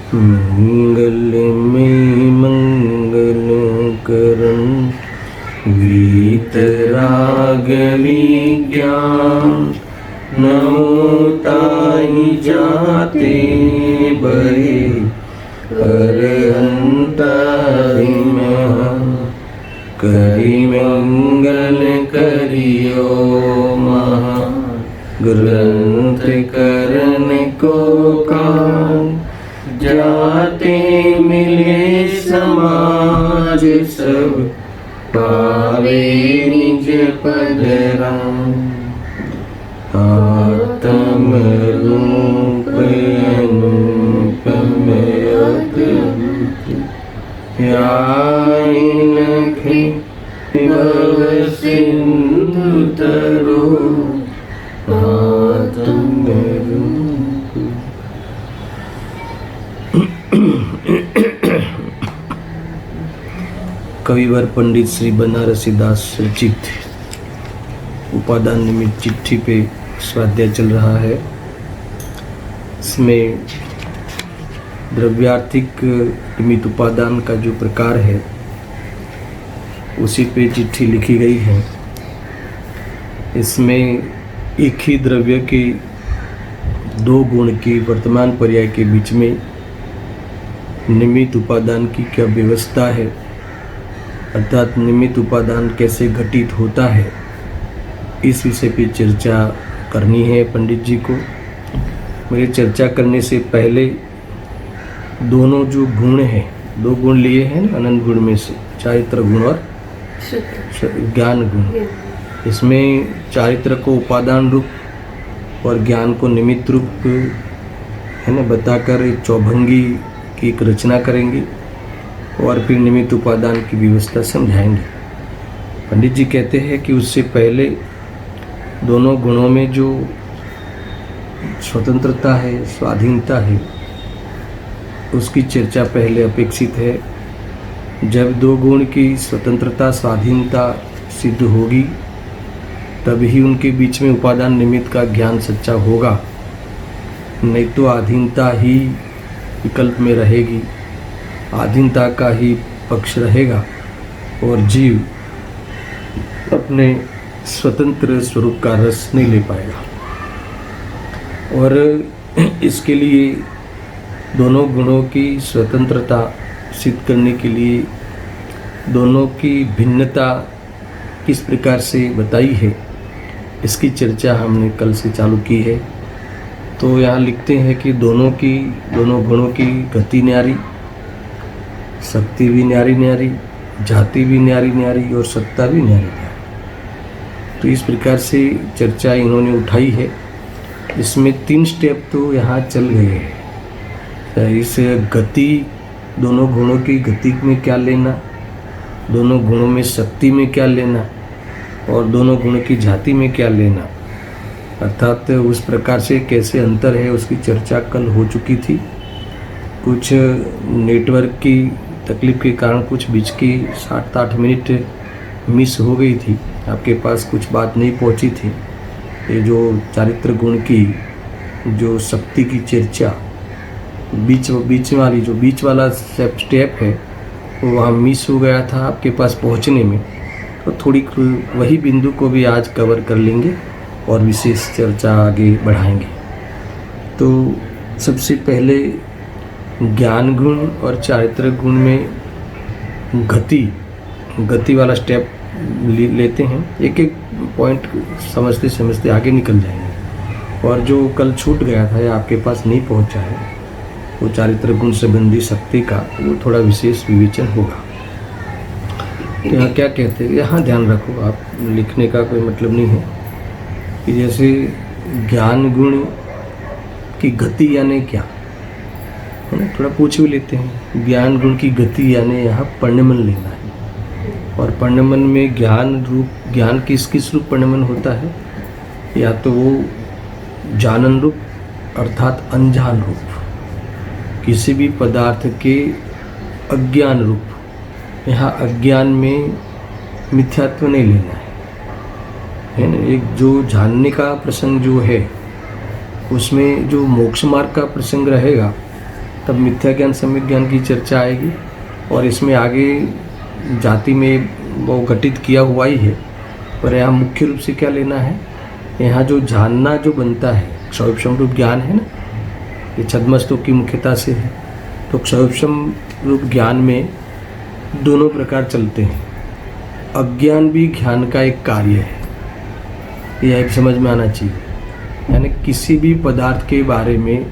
मंगल में मंगल करण वीतरागवी ज्ञान नमो ताहि जाते बहे अरहंतारिम करि मंगल करियो महा ग्रंथ करन को कान जाते मिले समाज सब पावे निज पद राम आत्म रूप अनुपम अद्भुत यानखि भव सिंधु तरो आत्म रूप। कविवर पंडित श्री बनारसीदास रचित उपादान निमित्त चिट्ठी पे स्वाध्याय चल रहा है। इसमें द्रव्यार्थिक निमित्त उपादान का जो प्रकार है उसी पे चिट्ठी लिखी गई है। इसमें एक ही द्रव्य के दो गुण की वर्तमान पर्याय के बीच में निमित्त उपादान की क्या व्यवस्था है, अर्थात निमित्त उपादान कैसे घटित होता है, इस विषय पे चर्चा करनी है पंडित जी को। मेरे चर्चा करने से पहले दोनों जो गुण हैं, दो गुण लिए हैं ना अनंत गुण में से, चारित्र गुण और ज्ञान गुण। इसमें चारित्र को उपादान रूप और ज्ञान को निमित्त रूप है ना बताकर चौभंगी की एक रचना करेंगे और फिर निमित्त उपादान की व्यवस्था समझाएंगे। पंडित जी कहते हैं कि उससे पहले दोनों गुणों में जो स्वतंत्रता है, स्वाधीनता है, उसकी चर्चा पहले अपेक्षित है। जब दो गुण की स्वतंत्रता, स्वाधीनता सिद्ध होगी तभी उनके बीच में उपादान निमित्त का ज्ञान सच्चा होगा, नहीं तो अधीनता ही विकल्प में रहेगी, अधीनता का ही पक्ष रहेगा और जीव अपने स्वतंत्र स्वरूप का रस नहीं ले पाएगा। और इसके लिए दोनों गुणों की स्वतंत्रता सिद्ध करने के लिए दोनों की भिन्नता किस प्रकार से बताई है, इसकी चर्चा हमने कल से चालू की है। तो यहाँ लिखते हैं कि दोनों गुणों की गति न्यारी, शक्ति भी न्यारी न्यारी, जाति भी न्यारी न्यारी और सत्ता भी न्यारी न्यारी। तो इस प्रकार से चर्चा इन्होंने उठाई है। इसमें 3 स्टेप तो यहाँ चल गए हैं। इस गति, दोनों गुणों की गति में क्या लेना, दोनों गुणों में शक्ति में क्या लेना और दोनों गुणों की जाति में क्या लेना, अर्थात उस प्रकार से कैसे अंतर है उसकी चर्चा कल हो चुकी थी। कुछ नेटवर्क की तकलीफ के कारण कुछ बीच की 7-8 मिनट मिस हो गई थी, आपके पास कुछ बात नहीं पहुंची थी। ये जो चारित्र गुण की जो शक्ति की चर्चा बीच वाला स्टेप है वो वहाँ मिस हो गया था आपके पास पहुँचने में। तो थोड़ी वही बिंदु को भी आज कवर कर लेंगे और विशेष चर्चा आगे बढ़ाएंगे। तो सबसे पहले ज्ञान गुण और चारित्र गुण में गति वाला स्टेप लेते हैं। एक एक पॉइंट समझते समझते आगे निकल जाएंगे। और जो कल छूट गया था या आपके पास नहीं पहुंचा है वो चारित्र गुण संबंधी शक्ति का, वो थोड़ा विशेष विवेचन होगा। तो यहाँ क्या कहते हैं, यहाँ ध्यान रखो, आप लिखने का कोई मतलब नहीं है कि जैसे ज्ञान गुण की गति यानी क्या है ना, थोड़ा पूछ भी लेते हैं। ज्ञान गुण की गति यानी यहाँ पर्णमन लेना है। और पर्णमन में ज्ञान किस रूप पर्णमन होता है, या तो वो जानन रूप अर्थात अनजान रूप, किसी भी पदार्थ के अज्ञान रूप। यहाँ अज्ञान में मिथ्यात्व नहीं लेना है ना। एक जो जानने का प्रसंग जो है उसमें जो मोक्ष मार्ग का प्रसंग रहेगा तब मिथ्या ज्ञान सम्यक ज्ञान की चर्चा आएगी। और इसमें आगे जाति में वो घटित किया हुआ ही है, पर यहाँ मुख्य रूप से क्या लेना है, यहाँ जो जानना जो बनता है क्षयोपशम रूप ज्ञान है ना, ये छद्मस्तों की मुख्यता से है। तो क्षयोपशम रूप ज्ञान में दोनों प्रकार चलते हैं। अज्ञान भी ज्ञान का एक कार्य है, यह एक समझ में आना चाहिए। यानी किसी भी पदार्थ के बारे में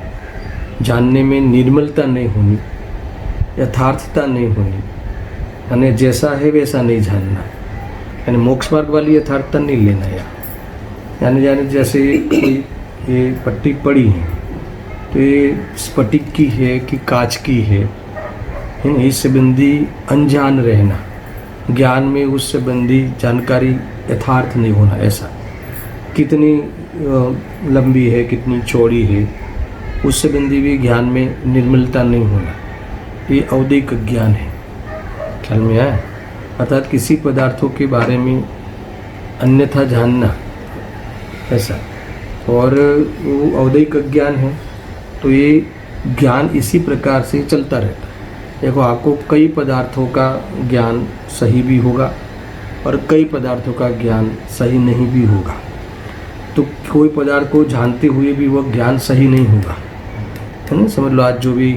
जानने में निर्मलता नहीं होनी, यथार्थता नहीं होनी, यानी जैसा है वैसा नहीं जानना, यानी मोक्ष मार्ग वाली यथार्थता नहीं लेना। यानी जैसे कोई ये पट्टी पड़ी है तो ये स्फटिक की है कि कांच की है, इस संबंधी अनजान रहना, ज्ञान में उस संबंधी जानकारी यथार्थ नहीं होना। ऐसा कितनी लंबी है कितनी चौड़ी है उस संबंधी भी ज्ञान में निर्मलता नहीं होना, ये औदिक ज्ञान है। ख्याल में आया? अर्थात किसी पदार्थों के बारे में अन्यथा जानना, ऐसा। और वो औदिक ज्ञान है, तो ये ज्ञान इसी प्रकार से चलता रहता है। देखो, आपको कई पदार्थों का ज्ञान सही भी होगा और कई पदार्थों का ज्ञान सही नहीं भी होगा। तो कोई पदार्थ को जानते हुए भी वह ज्ञान सही नहीं होगा, है ना। समझ लो, आज जो भी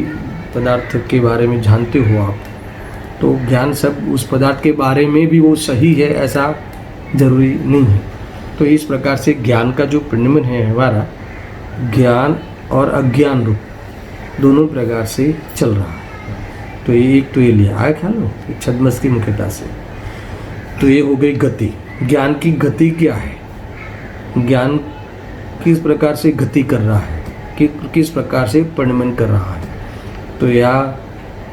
पदार्थ के बारे में जानते हो आप, तो ज्ञान सब उस पदार्थ के बारे में भी वो सही है ऐसा जरूरी नहीं है। तो इस प्रकार से ज्ञान का जो परिणमन है हमारा, ज्ञान और अज्ञान रूप दोनों प्रकार से चल रहा है। तो ये एक तो ये लिया आया ख्याल में, छद्मस की मुख्यता से। तो ये हो गई गति। ज्ञान की गति क्या है, ज्ञान किस प्रकार से गति कर रहा है, किस प्रकार से परिणमन कर रहा है। तो या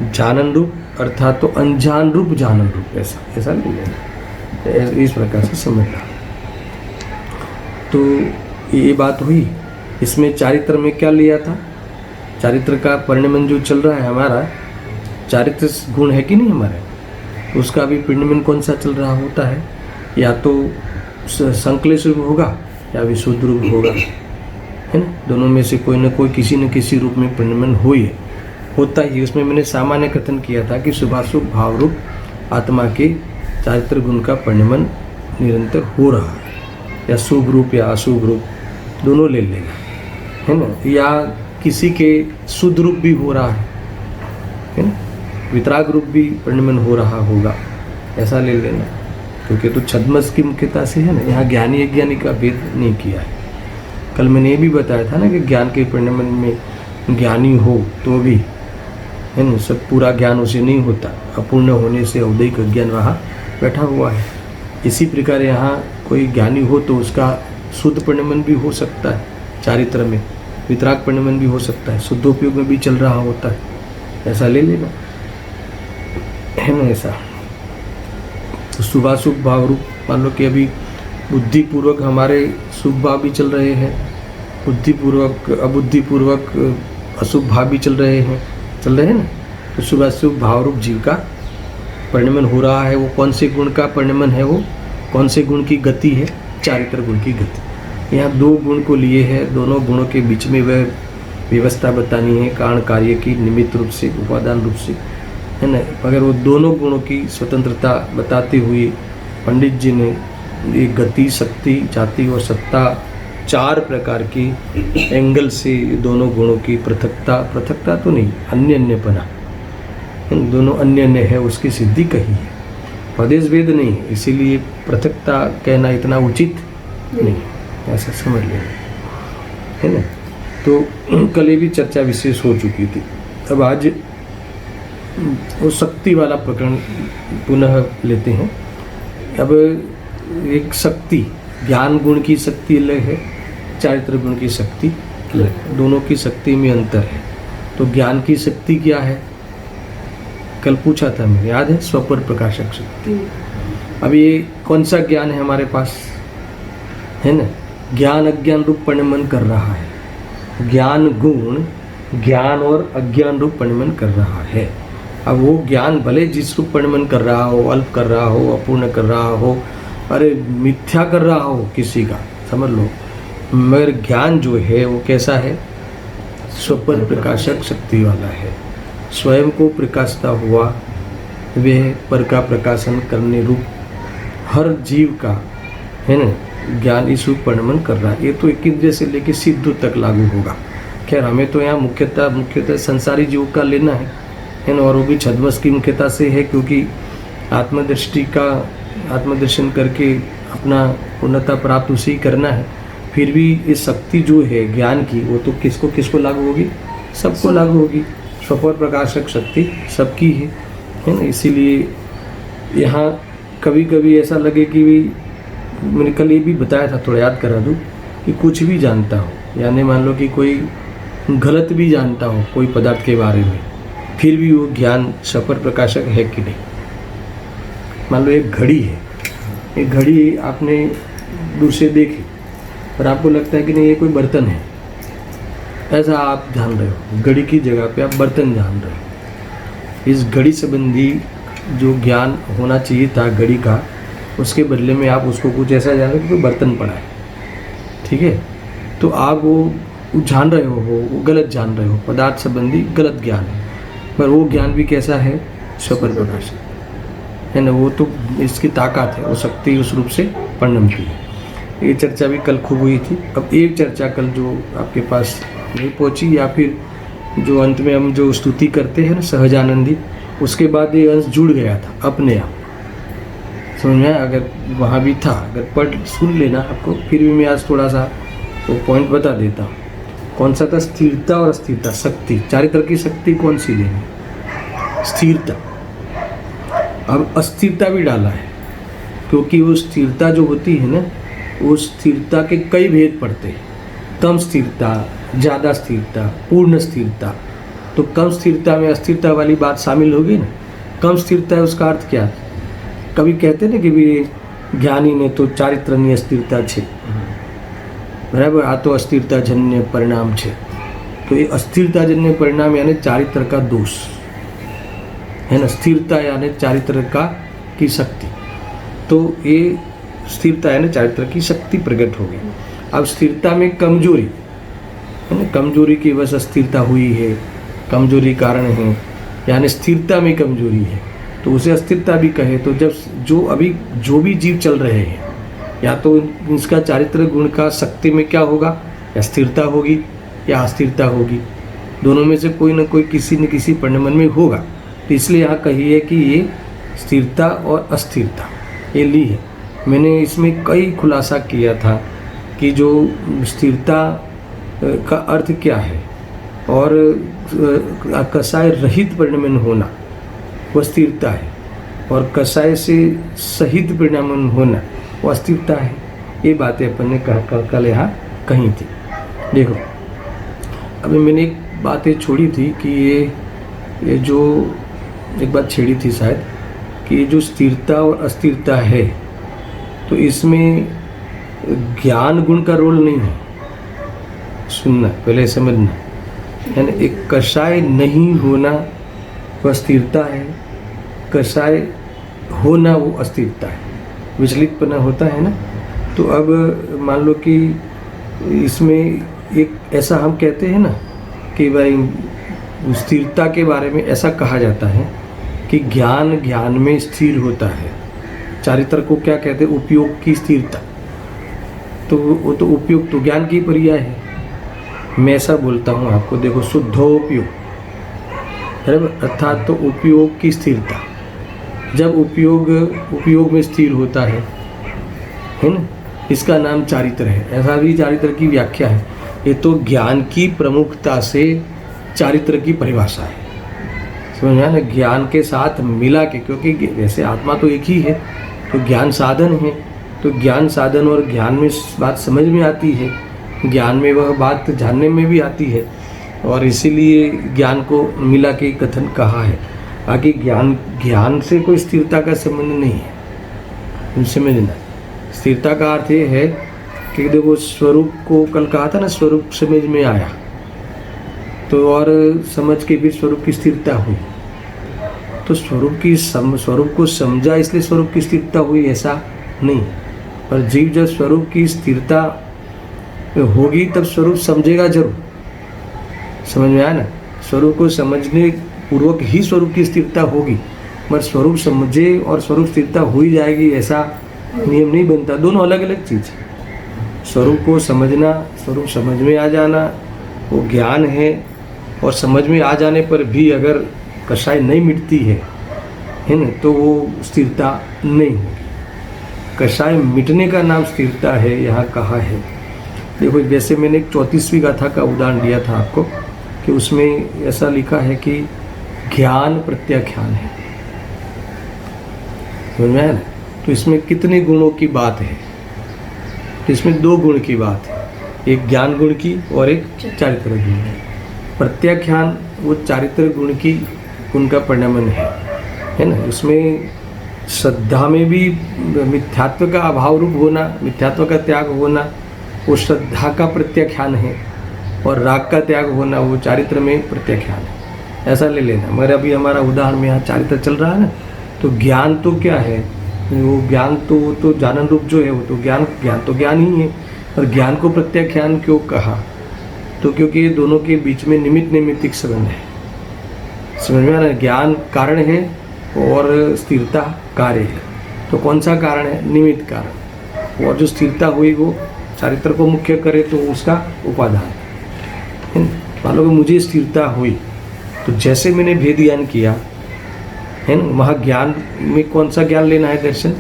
जानन रूप अर्थात तो अनजान रूप जानन रूप, ऐसा नहीं लेना, इस प्रकार से समझना। तो ये बात हुई। इसमें चारित्र में क्या लिया था, चारित्र का परिणमन जो चल रहा है हमारा, चारित्र गुण है कि नहीं हमारे, तो उसका भी परिणमन कौन सा चल रहा होता है, या तो संक्लेश रूप होगा या विशुद्ध रूप होगा, है ना। दोनों में से कोई न कोई किसी न किसी रूप में परिणमन होता ही। उसमें मैंने सामान्य कथन किया था कि शुभाशुभ भाव रूप आत्मा के चारित्र गुण का परिणमन निरंतर हो रहा है, या शुभ रूप या अशुभ रूप दोनों ले लेना, है ना। या किसी के शुद्ध रूप भी हो रहा है ना, वितराग रूप भी परिणमन हो रहा होगा, ऐसा ले लेना। क्योंकि तो छद्मस की मुख्यता से है ना, यहाँ ज्ञानी अज्ञानी का भेद नहीं किया है। कल मैंने ये भी बताया था ना कि ज्ञान के परिणमन में ज्ञानी हो तो भी, है ना, सब पूरा ज्ञान उसे नहीं होता, अपूर्ण होने से औदिक अज्ञान वहाँ बैठा हुआ है। इसी प्रकार यहाँ कोई ज्ञानी हो तो उसका शुद्ध परिणमन भी हो सकता है, चारित्र में वितराग परिणमन भी हो सकता है, शुद्धोपयोग में भी चल रहा होता है, ऐसा ले लेना, है ना। ऐसा तो शुभाशुभ भाव रूप, मान लो कि अभी बुद्धिपूर्वक हमारे शुभ भाव भी चल रहे हैं, बुद्धिपूर्वक अबुद्धिपूर्वक अशुभ भाव भी चल रहे हैं ना। तो शुभाशुभ भाव रूप जीव का परिणमन हो रहा है। वो कौन से गुण का परिणमन है, वो कौन से गुण की गति है, चारित्र गुण की गति। यहाँ दो गुण को लिए है, दोनों गुणों के बीच में वह व्यवस्था बतानी है, कारण कार्य की निमित्त रूप से, उपादान रूप से, है ना। अगर वो दोनों गुणों की स्वतंत्रता बताते हुए पंडित जी ने ये गति, शक्ति, जाति और सत्ता, चार प्रकार की एंगल से दोनों गुणों की पृथकता तो नहीं, अन्यपना, दोनों अन्य है उसकी सिद्धि कही है, प्रदेश भेद नहीं है, इसीलिए पृथकता कहना इतना उचित नहीं, ऐसा समझ लेना, है ना। तो कल ये भी चर्चा विशेष हो चुकी थी। अब आज वो शक्ति वाला प्रकरण पुनः लेते हैं। अब एक शक्ति, ज्ञान गुण की शक्ति अलग है, चारित्र गुण की शक्ति अलग है, दोनों की शक्ति में अंतर है। तो ज्ञान की शक्ति क्या है, कल पूछा था मैंने, याद है, स्वपर प्रकाशक शक्ति। अब ये कौन सा ज्ञान है हमारे पास, है ना, ज्ञान अज्ञान रूप परिणमन कर रहा है। ज्ञान गुण ज्ञान और अज्ञान रूप परिणमन कर रहा है। अब वो ज्ञान भले जिस रूप परिणमन कर रहा हो, अल्प कर रहा हो, अपूर्ण कर रहा हो, अरे मिथ्या कर रहा हो किसी का, समझ लो, मगर ज्ञान जो है वो कैसा है, स्वपर प्रकाशक शक्ति वाला है। स्वयं को प्रकाशता हुआ वह पर का प्रकाशन करने रूप हर जीव का है ना ज्ञान इस रूप परिणमन कर रहा है। ये तो एक इंद्रिय से लेकर सिद्ध तक लागू होगा। खैर हमें तो यहाँ मुख्यतः संसारी जीव का लेना है ना, और वो भी छद्मस की मुख्यता से है, क्योंकि आत्मदर्शन करके अपना पूर्णता प्राप्त उसे ही करना है। फिर भी ये शक्ति जो है ज्ञान की, वो तो किसको लागू होगी? सबको लागू होगी। स्वपर प्रकाशक शक्ति सबकी है ना। इसीलिए यहाँ कभी कभी ऐसा लगे कि मैंने कल ये भी बताया था, थोड़ा याद करा दूँ, कि कुछ भी जानता हो, यानी मान लो कि कोई गलत भी जानता हो कोई पदार्थ के बारे में, फिर भी वो ज्ञान स्वपर प्रकाशक है कि नहीं। मान लो एक घड़ी है, एक घड़ी आपने दूर से देखी और आपको लगता है कि नहीं ये कोई बर्तन है, ऐसा आप जान रहे हो। घड़ी की जगह पे आप बर्तन जान रहे हो। इस घड़ी संबंधी जो ज्ञान होना चाहिए था घड़ी का, उसके बदले में आप उसको कुछ ऐसा जान रहे हो कि कोई बर्तन पड़ा है, ठीक है। तो आप वो जान रहे हो, वो गलत जान रहे हो, पदार्थ संबंधी गलत ज्ञान है। पर वो ज्ञान भी कैसा है? स्वपर प्रकाशक है ना। वो तो इसकी ताकत है, वो शक्ति उस रूप से परिणम की है। ये चर्चा भी कल खूब हुई थी। अब एक चर्चा कल जो आपके पास नहीं पहुंची, या फिर जो अंत में हम जो स्तुति करते हैं ना सहजानंदी, उसके बाद ये अंश जुड़ गया था अपने आप, समझ में? अगर वहाँ भी था, अगर पढ़ सुन लेना आपको, फिर भी मैं आज थोड़ा सा वो पॉइंट बता देता हूँ। कौन सा था? स्थिरता और अस्थिरता शक्ति। चारित्र की शक्ति कौन सी लेनी? स्थिरता। अब अस्थिरता भी डाला है, क्योंकि वो स्थिरता जो होती है ना, वो स्थिरता के कई भेद पड़ते हैं। कम स्थिरता, ज़्यादा स्थिरता, पूर्ण स्थिरता। तो कम स्थिरता में अस्थिरता वाली बात शामिल होगी ना। कम स्थिरता है उसका अर्थ क्या? कभी कहते ना कि भी ज्ञानी ने तो चारित्रनी अस्थिरता छे, बराबर, आ तो अस्थिरता जन्य परिणाम छे। तो ये अस्थिरता जन्य परिणाम यानी चारित्र का दोष है ना। स्थिरता यानी चारित्र का की शक्ति। तो ये स्थिरता यानी चारित्र की शक्ति प्रकट होगी। अब स्थिरता में कमजोरी है ना, कमजोरी की वजह से स्थिरता हुई है, कमजोरी कारण है, यानी स्थिरता में कमजोरी है, तो उसे अस्थिरता भी कहे। तो जब जो भी जीव चल रहे हैं, या तो इसका चारित्र गुण का शक्ति में क्या होगा? या स्थिरता होगी या अस्थिरता होगी। दोनों में से कोई न कोई किसी न किसी परिणमन में होगा। तो इसलिए यहाँ कही है कि ये स्थिरता और अस्थिरता ये ली है। मैंने इसमें कई खुलासा किया था कि जो स्थिरता का अर्थ क्या है, और कषाय रहित परिणमन होना वह स्थिरता है, और कषाय से सहित परिणमन होना वो अस्थिरता है। ये बातें अपन ने कल यहाँ कही थी। देखो, अभी मैंने एक बातें छोड़ी थी कि ये जो एक बात छेड़ी थी शायद, कि ये जो स्थिरता और अस्थिरता है, तो इसमें ज्ञान गुण का रोल नहीं है। सुनना, पहले समझना, यानी एक कषाय नहीं होना वह स्थिरता है, कषाय होना वो अस्थिरता है, विचलितपना होता है ना। तो अब मान लो कि इसमें एक ऐसा हम कहते हैं ना कि भाई स्थिरता के बारे में ऐसा कहा जाता है कि ज्ञान में स्थिर होता है। चारित्र को क्या कहते हैं? उपयोग की स्थिरता। तो वो तो उपयोग तो ज्ञान की पर्याय है। मैं ऐसा बोलता हूँ आपको, देखो, शुद्धोपयोग, अर्थात तो उपयोग की स्थिरता। जब उपयोग में स्थिर होता है ना, इसका नाम चारित्र है। ऐसा भी चारित्र की व्याख्या है। ये तो ज्ञान की प्रमुखता से चारित्र की परिभाषा है, समझ में ना। ज्ञान के साथ मिला के, क्योंकि वैसे आत्मा तो एक ही है, तो ज्ञान साधन है, तो ज्ञान साधन और ज्ञान में बात समझ में आती है, ज्ञान में वह बात जानने में भी आती है, और इसीलिए ज्ञान को मिला के कथन कहा है। बाकी ज्ञान से कोई स्थिरता का संबंध नहीं है, समझना। स्थिरता का अर्थ ये है कि देखो, स्वरूप को कल कहा था ना, स्वरूप समझ में आया तो, और समझ के भी स्वरूप की स्थिरता हुई। तो स्वरूप को समझा इसलिए स्वरूप की स्थिरता हुई, ऐसा नहीं। पर जीव जब स्वरूप की स्थिरता होगी तब स्वरूप समझेगा जरूर, समझ में आया ना। स्वरूप को समझने पूर्वक ही स्वरूप की स्थिरता होगी, मगर स्वरूप समझे और स्वरूप स्थिरता हो ही जाएगी ऐसा नियम नहीं बनता। दोनों अलग अलग चीज़ है। स्वरूप को समझना, स्वरूप समझ में आ जाना वो ज्ञान है, और समझ में आ जाने पर भी अगर कषाय नहीं मिटती है ना, तो वो स्थिरता नहीं होगी। कषाय मिटने का नाम स्थिरता है, यहाँ कहा है। देखो, जैसे मैंने एक 34वीं गाथा का उदाहरण दिया था आपको, कि उसमें ऐसा लिखा है कि ज्ञान प्रत्याख्यान है, समझ में आया ना। तो इसमें कितने गुणों की बात है? तो इसमें 2 गुण की बात है, एक ज्ञान गुण की और एक चारित्र गुण की। प्रत्याख्यान वो चारित्र गुण की उनका परिणमन है ना। उसमें श्रद्धा में भी मिथ्यात्व का अभाव रूप होना, मिथ्यात्व का त्याग होना वो श्रद्धा का प्रत्याख्यान है, और राग का त्याग होना वो चारित्र में प्रत्याख्यान है, ऐसा ले लेना। मगर अभी हमारा उदाहरण में यहाँ चारित्र चल रहा है ना, तो ज्ञान तो क्या है? वो ज्ञान तो जानन रूप जो है वो तो ज्ञान तो ज्ञान ही है। और ज्ञान को प्रत्याख्यान क्यों कहा? तो क्योंकि ये दोनों के बीच में निमित्त नैमित्तिक संबंध है, समझ में आ रहा है। ज्ञान कारण है और स्थिरता कार्य है। तो कौन सा कारण है? निमित्त कारण। और जो स्थिरता हुई वो चारित्र को मुख्य करे तो उसका उपादान है। मान लो कि मुझे स्थिरता हुई, तो जैसे मैंने भेद ज्ञान किया है ना, वहाँ ज्ञान में कौन सा ज्ञान लेना है? दर्शन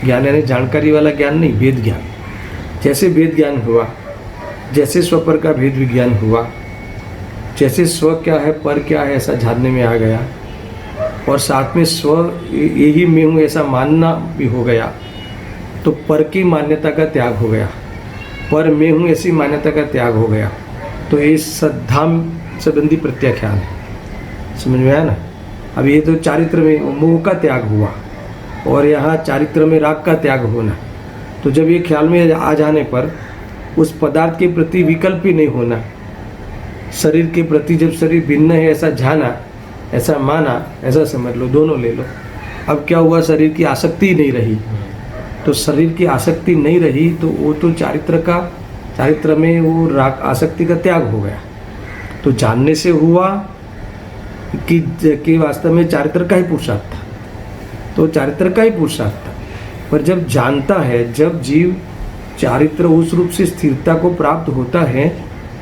ज्ञान, यानी जानकारी वाला ज्ञान नहीं, भेद ज्ञान। जैसे भेद ज्ञान हुआ, जैसे स्वपर का भेद विज्ञान हुआ, जैसे स्व क्या है पर क्या है ऐसा जानने में आ गया, और साथ में स्व यही मैं हूँ ऐसा मानना भी हो गया, तो पर की मान्यता का त्याग हो गया, पर मैं हूँ ऐसी मान्यता का त्याग हो गया। तो ये श्रद्धा संबंधी प्रत्याख्यान है, समझ में आया ना। अब ये तो चारित्र में मोह का त्याग हुआ, और यहाँ चारित्र में राग का त्याग होना। तो जब ये ख्याल में आ जाने पर उस पदार्थ के प्रति विकल्प ही नहीं होना, शरीर के प्रति जब शरीर भिन्न है ऐसा जाना, ऐसा माना, ऐसा समझ लो, दोनों ले लो। अब क्या हुआ? शरीर की आसक्ति नहीं रही। तो शरीर की आसक्ति नहीं रही तो वो तो चारित्र में वो राग आसक्ति का त्याग हो गया। तो जानने से हुआ कि वास्तव में चारित्र का ही पुरुषार्थ था, तो चारित्र का ही पुरुषार्थ था। पर जब जानता है, जब जीव चारित्र उस रूप से स्थिरता को प्राप्त होता है,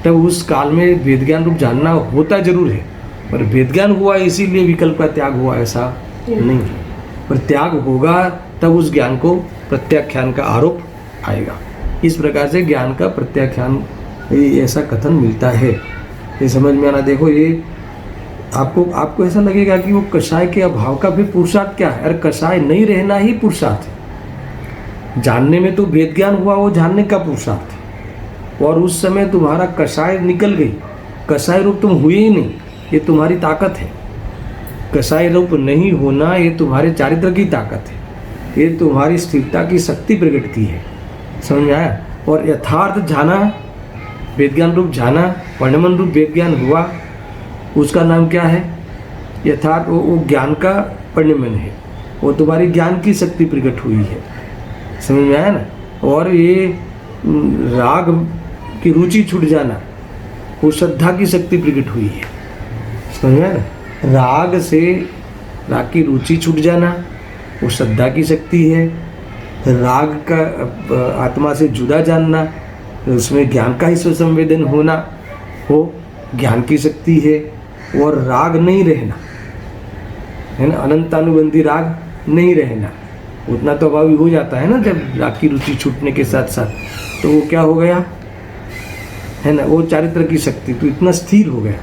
तब उस काल में वेद ज्ञान रूप जानना होता जरूर है, पर वेद ज्ञान हुआ इसीलिए विकल्प का त्याग हुआ ऐसा नहीं है। पर त्याग होगा तब उस ज्ञान को प्रत्याख्यान का आरोप आएगा। इस प्रकार से ज्ञान का प्रत्याख्यान ऐसा कथन मिलता है। ये समझ में आना। देखो, ये आपको ऐसा लगेगा कि वो कषाय के अभाव का भी पुरुषार्थ क्या है? अरे कषाय नहीं रहना ही पुरुषार्थ है। जानने में तो वेद ज्ञान हुआ, वो जानने का पुरुषार्थ है, और उस समय तुम्हारा कषाय निकल गई, कषाय रूप तुम हुए ही नहीं, ये तुम्हारी ताकत है। कषाय रूप नहीं होना ये तुम्हारे चारित्र की ताकत है, ये तुम्हारी स्थिरता की शक्ति प्रकट की है, समझ में आया। और यथार्थ जाना, वेद ज्ञान रूप जाना, परिणमन रूप वेद ज्ञान हुआ, उसका नाम क्या है? यथार्थ वो ज्ञान का परिणमन है, वो तुम्हारी ज्ञान की शक्ति प्रकट हुई है, समझ में आया ना। और ये राग की रुचि छूट जाना, वो श्रद्धा की शक्ति प्रकट हुई है, समझ में आया ना। राग से राग की रुचि छूट जाना वो श्रद्धा की शक्ति है। राग का आत्मा से जुदा जानना, उसमें ज्ञान का ही स्वसंवेदन होना हो ज्ञान की शक्ति है। और राग नहीं रहना है ना, अनंतानुबंधी राग नहीं रहना, उतना तो अभावी हो जाता है ना जब राग की रुचि छूटने के साथ साथ। तो वो क्या हो गया है ना, वो चारित्र की शक्ति तो इतना स्थिर हो गया,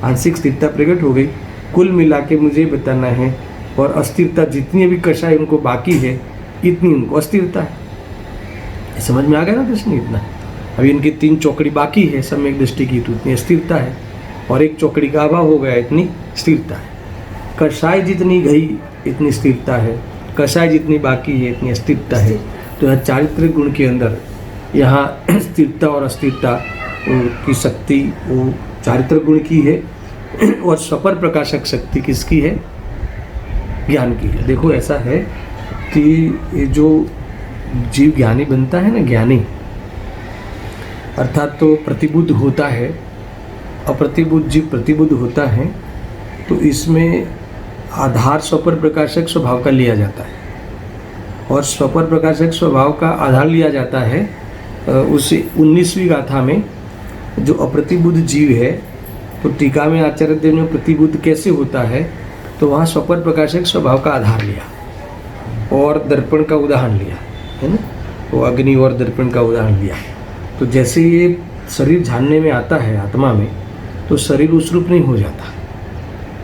आंशिक स्थिरता प्रकट हो गई। कुल मिला के मुझे बताना है, और अस्थिरता जितनी भी कषाय उनको बाकी है इतनी उनको अस्थिरता है। समझ में आ गया ना प्रश्न? इतना अभी इनकी 3 चौकड़ी बाकी है सम्यक दृष्टि की, तो इतनी स्थिरता है, और 1 चौकड़ी का अभाव हो गया, इतनी स्थिरता है। कषाय जितनी गई इतनी स्थिरता है, कषाय जितनी बाकी है इतनी अस्थिरता है। तो यह चारित्रिक गुण के अंदर यहाँ स्थिरता और अस्थिरता की शक्ति वो चारित्र गुण की है, और स्वपर प्रकाशक शक्ति किसकी है? ज्ञान की है। देखो ऐसा है कि ये जो जीव ज्ञानी बनता है ना, ज्ञानी अर्थात तो प्रतिबुद्ध होता है, अप्रतिबुद्ध जीव प्रतिबुद्ध होता है तो इसमें आधार स्वपर प्रकाशक स्वभाव का लिया जाता है, और स्वपर प्रकाशक स्वभाव का आधार लिया जाता है उस 19वीं गाथा में जो अप्रतिबुद्ध जीव है। तो टीका में आचार्य देव ने प्रतिबुद्ध कैसे होता है तो वहाँ स्वपर प्रकाशक स्वभाव का आधार लिया और दर्पण का उदाहरण लिया है ना, वो अग्नि और दर्पण का उदाहरण लिया। तो जैसे ये शरीर जानने में आता है आत्मा में तो शरीर उस रूप नहीं हो जाता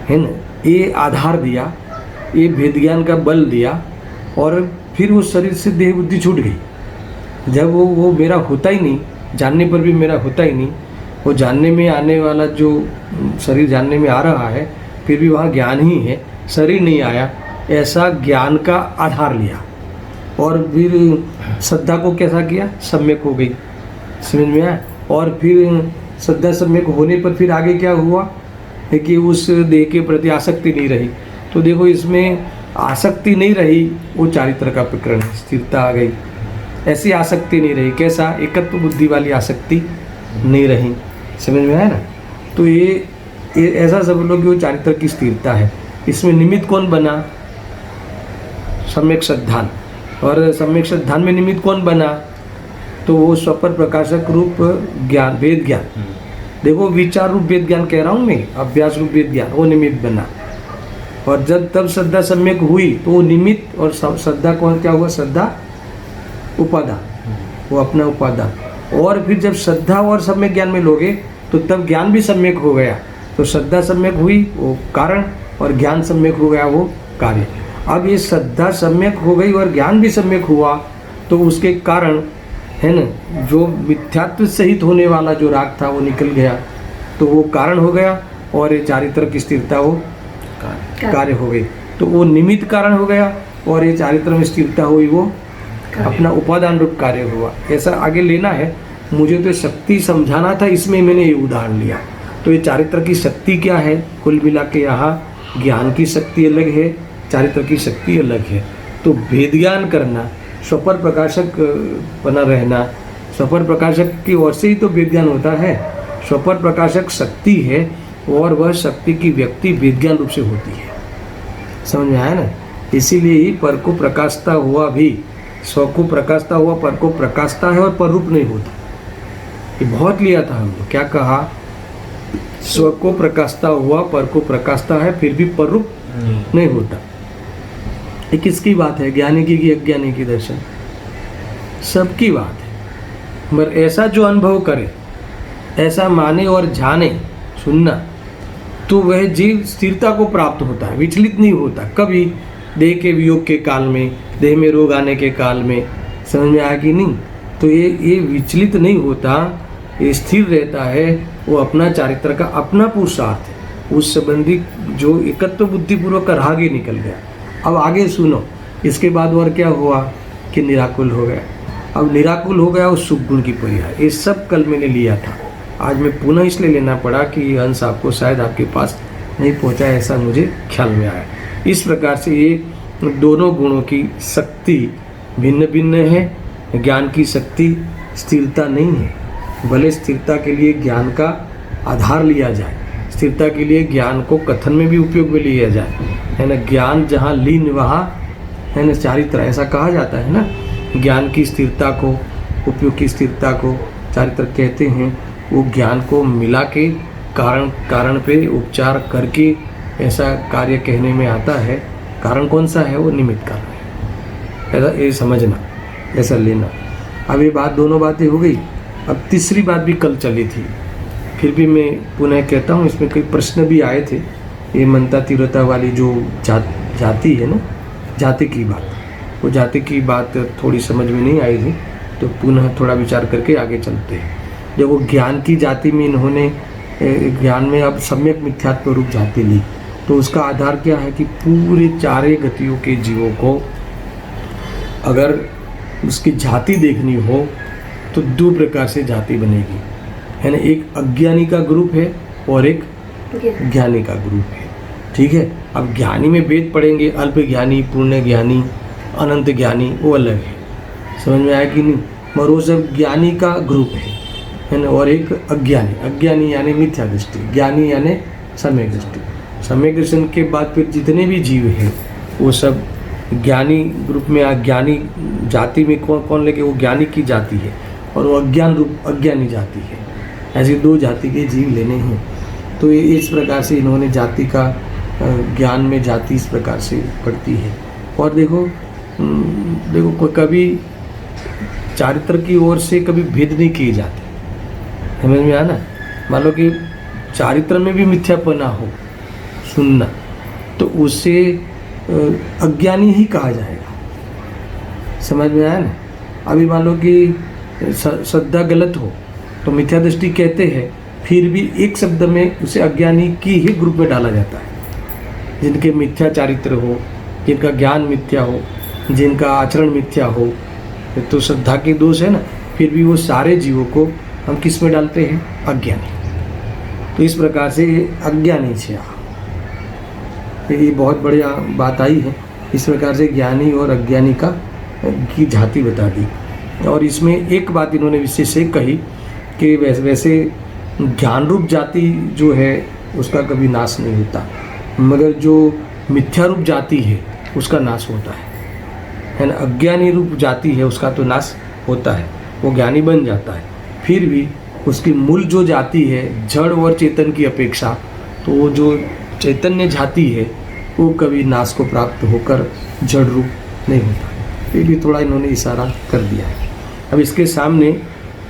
है ना, ये आधार दिया, ये भेद ज्ञान का बल दिया और फिर वो शरीर से देह बुद्धि छूट गई। जब वो मेरा होता ही नहीं, जानने पर भी मेरा होता ही नहीं, वो जानने में आने वाला जो शरीर जानने में आ रहा है फिर भी वहाँ ज्ञान ही है, शरीर नहीं आया, ऐसा ज्ञान का आधार लिया और फिर श्रद्धा को कैसा किया, सम्यक हो गई, समझ में आया। और फिर श्रद्धा सम्यक होने पर फिर आगे क्या हुआ है कि उस देह के प्रति आसक्ति नहीं रही। तो देखो इसमें आसक्ति नहीं रही, वो चारित्र का प्रकरण है, स्थिरता आ गई। ऐसी आसक्ति नहीं रही, कैसा, एकत्व बुद्धि वाली आसक्ति नहीं रही, समझ में आया ना। तो ये ऐसा समझ लो कि वो चारित्र की स्थिरता है। इसमें निमित्त कौन बना, सम्यक श्रद्धान, और सम्यक श्रद्धान में निमित्त कौन बना तो वो स्वपर प्रकाशक रूप ज्ञान, वेद ज्ञान। देखो विचार रूप वेद ज्ञान कह रहा हूँ मैं, अभ्यास रूप वेद ज्ञान, वो निमित्त बना। और जब तब श्रद्धा सम्यक हुई तो वो निमित्त और श्रद्धा कौन क्या हुआ, श्रद्धा उपादान, वो अपना उपादान। और फिर जब श्रद्धा और सम्यक ज्ञान में लोगे तो तब ज्ञान भी सम्यक हो गया। तो श्रद्धा सम्यक हुई वो कारण और ज्ञान सम्यक हो गया वो कार्य। अब ये श्रद्धा सम्यक हो गई और ज्ञान भी सम्यक हुआ तो उसके कारण है ना, जो मिथ्यात्व सहित होने वाला जो राग था वो निकल गया, तो वो कारण हो गया। और ये चारित्र की स्थिरता वो कार्य हो गई, तो वो निमित्त कारण हो गया और ये चारित्र में स्थिरता हुई वो अपना उपादान रूप कार्य हुआ। ऐसा आगे लेना है, मुझे तो शक्ति समझाना था, इसमें मैंने ये उदाहरण लिया। तो ये चारित्र की शक्ति क्या है, कुल मिला के यहाँ ज्ञान की शक्ति अलग है, चारित्र की शक्ति अलग है। तो भेद ज्ञान करना, स्वपर प्रकाशक बना रहना, स्वपर प्रकाशक की ओर से ही तो वेद ज्ञान होता है। स्वपर प्रकाशक शक्ति है और वह शक्ति की व्यक्ति वेद ज्ञान रूप से होती है, समझ में आया ना। इसीलिए ही पर को प्रकाशता हुआ भी स्व को प्रकाशता हुआ पर को प्रकाशता है और पर रूप नहीं होता। ये बहुत लिया था हमने, क्या कहा, स्व को प्रकाशता हुआ पर को प्रकाशता है फिर भी पर रूप नहीं होता। ये किसकी बात है, ज्ञानी की अज्ञानी की, दर्शन सबकी बात है। मगर ऐसा जो अनुभव करे, ऐसा माने और जाने, सुनना, तो वह जीव स्थिरता को प्राप्त होता है, विचलित नहीं होता कभी। देह के वियोग के काल में, देह में रोग आने के काल में, समझ में आया कि नहीं। तो ये विचलित नहीं होता, ये स्थिर रहता है। वो अपना चारित्र का अपना पुरुषार्थ है, उस संबंधी जो एकत्व बुद्धिपूर्वक का राग ही निकल गया। अब आगे सुनो, इसके बाद और क्या हुआ कि निराकुल हो गया। अब निराकुल हो गया उस सुख गुण की परिहार। ये सब कल मैंने लिया था, आज मैं पुनः इसलिए लेना पड़ा कि अंश आपको शायद आपके पास नहीं पहुंचा, ऐसा मुझे ख्याल में आया। इस प्रकार से ये दोनों गुणों की शक्ति भिन्न भिन्न है। ज्ञान की शक्ति स्थिरता नहीं है, भले स्थिरता के लिए ज्ञान का आधार लिया जाए, स्थिरता के लिए ज्ञान को कथन में भी उपयोग में लिया जाए, है ना। ज्ञान जहाँ लीन वहाँ है ना चारित्र, ऐसा कहा जाता है ना। ज्ञान की स्थिरता को, उपयोग की स्थिरता को चारित्र कहते हैं। वो ज्ञान को मिला के कारण पे उपचार करके ऐसा कार्य कहने में आता है। कारण कौन सा है, वो निमित्त कारण है, ऐसा ये समझना, ऐसा लेना। अब ये बात, दोनों बातें हो गई। अब तीसरी बात भी कल चली थी, फिर भी मैं पुनः कहता हूँ, इसमें कई प्रश्न भी आए थे। ये मनता तीव्रता वाली जो जाति है ना, जाति की बात, वो जाति की बात थोड़ी समझ में नहीं आई थी, तो पुनः थोड़ा विचार करके आगे चलते हैं। जब वो ज्ञान की जाति में इन्होंने ज्ञान में अब सम्यक मिथ्यात्व रूप जाति ली, तो उसका आधार क्या है कि पूरे चारे गतियों के जीवों को अगर उसकी जाति देखनी हो तो दो प्रकार से जाति बनेगी, है ना। एक अज्ञानी का ग्रुप है और एक ज्ञानी का ग्रुप है, ठीक है। अब ज्ञानी में भेद पड़ेंगे, अल्प ज्ञानी, पूर्ण ज्ञानी, अनंत ज्ञानी, वो अलग है, समझ में आया कि नहीं। मगर वो सब ज्ञानी का ग्रुप है है ना, और एक अज्ञानी। अज्ञानी यानी मिथ्या दृष्टि, ज्ञानी यानी सम्यक दृष्टि। सम्यक दर्शन के बाद फिर जितने भी जीव हैं वो सब ज्ञानी ग्रुप में, अज्ञानी जाति में कौन कौन लेके, वो ज्ञानी की जाति है और वो अज्ञान रूप अज्ञानी जाति है। ऐसी दो जाति के जीव लेने हैं। तो ये इस प्रकार से इन्होंने जाति का, ज्ञान में जाति इस प्रकार से पड़ती है। और देखो कभी चारित्र की ओर से कभी भेद नहीं किए जाते, समझ में आया ना। मान लो कि चारित्र में भी मिथ्यापना हो सुनना, तो उसे अज्ञानी ही कहा जाएगा, समझ में आया ना। अभी मान लो कि श्रद्धा गलत हो तो मिथ्या दृष्टि कहते हैं, फिर भी एक शब्द में उसे अज्ञानी की ही ग्रुप में डाला जाता है। जिनके मिथ्या चारित्र हो, जिनका ज्ञान मिथ्या हो, जिनका आचरण मिथ्या हो, तो श्रद्धा के दोष है ना, फिर भी वो सारे जीवों को हम किस में डालते हैं? अज्ञानी। तो इस प्रकार से अज्ञानी से ये बहुत बढ़िया बात आई है। इस प्रकार से ज्ञानी और अज्ञानी की जाति बता दी। और इसमें एक बात इन्होंने विशेष कही कि वैसे ज्ञान रूप जाति जो है उसका कभी नाश नहीं होता, मगर जो मिथ्या रूप जाति है उसका नाश होता है ना। अज्ञानी रूप जाति है उसका तो नाश होता है, वो ज्ञानी बन जाता है। फिर भी उसकी मूल जो जाति है जड़ और चेतन की अपेक्षा, तो वो जो चैतन्य जाति है वो कभी नाश को प्राप्त होकर जड़ रूप नहीं होता। ये भी थोड़ा इन्होंने इशारा कर दिया है। अब इसके सामने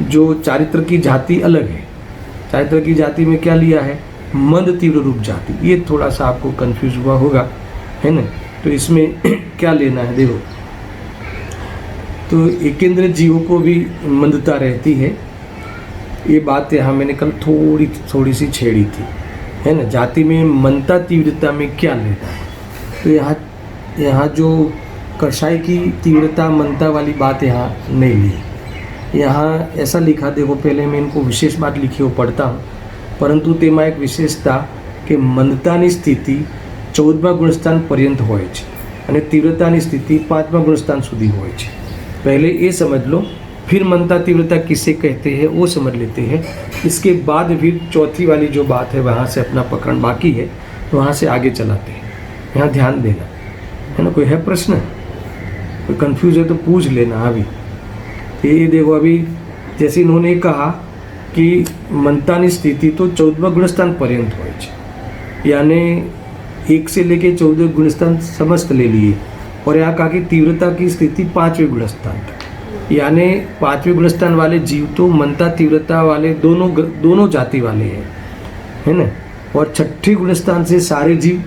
जो चारित्र की जाति अलग है, चारित्र की जाति में क्या लिया है? मंद तीव्र रूप जाति। ये थोड़ा सा आपको कंफ्यूज हुआ होगा, है ना। तो इसमें क्या लेना है? देखो, तो एकेंद्र जीवों को भी मंदता रहती है। ये बात यहाँ मैंने कल थोड़ी सी छेड़ी थी, है ना। जाति में मंदता तीव्रता में क्या लेना है? तो यहाँ जो कषाय की तीव्रता मंदता वाली बात यहाँ नहीं ली। यहाँ ऐसा लिखा, देखो पहले मैं इनको विशेष बात लिखी हो पढ़ता हूँ, परंतु તેમાં એક વિશેષતા કે મંદતાની સ્થિતિ 14મા ગુણસ્થાન पर्यंत હોય છે અને तीव्रताની સ્થિતિ 5મા ગુણસ્થાન સુધી હોય છે। पहले ये समझ लो, फिर मंदता तीव्रता किसे कहते हैं वो समझ लेते हैं। इसके बाद फिर चौथी वाली जो बात है वहाँ से अपना पकड़ बाकी है, तो वहाँ से आगे चलाते हैं। यहाँ ध्यान देना, है ना। कोई है प्रश्न, कोई कंफ्यूज है तो पूछ लेना। अभी ये देखो, अभी जैसे इन्होंने कहा कि मंदतानी स्थिति तो 14મા गुणस्थान पर्यंत હોય છે, यानी 1 से लेके 14 गुणस्थान समस्त ले लिए। और यहाँ कहा कि तीव्रता की स्थिति 5वें गुणस्थान तक, यानी 5वें गुणस्थान वाले जीव तो मंदता तीव्रता वाले दोनों जाति वाले हैं, है ना। और 6ठे गुणस्थान से सारे जीव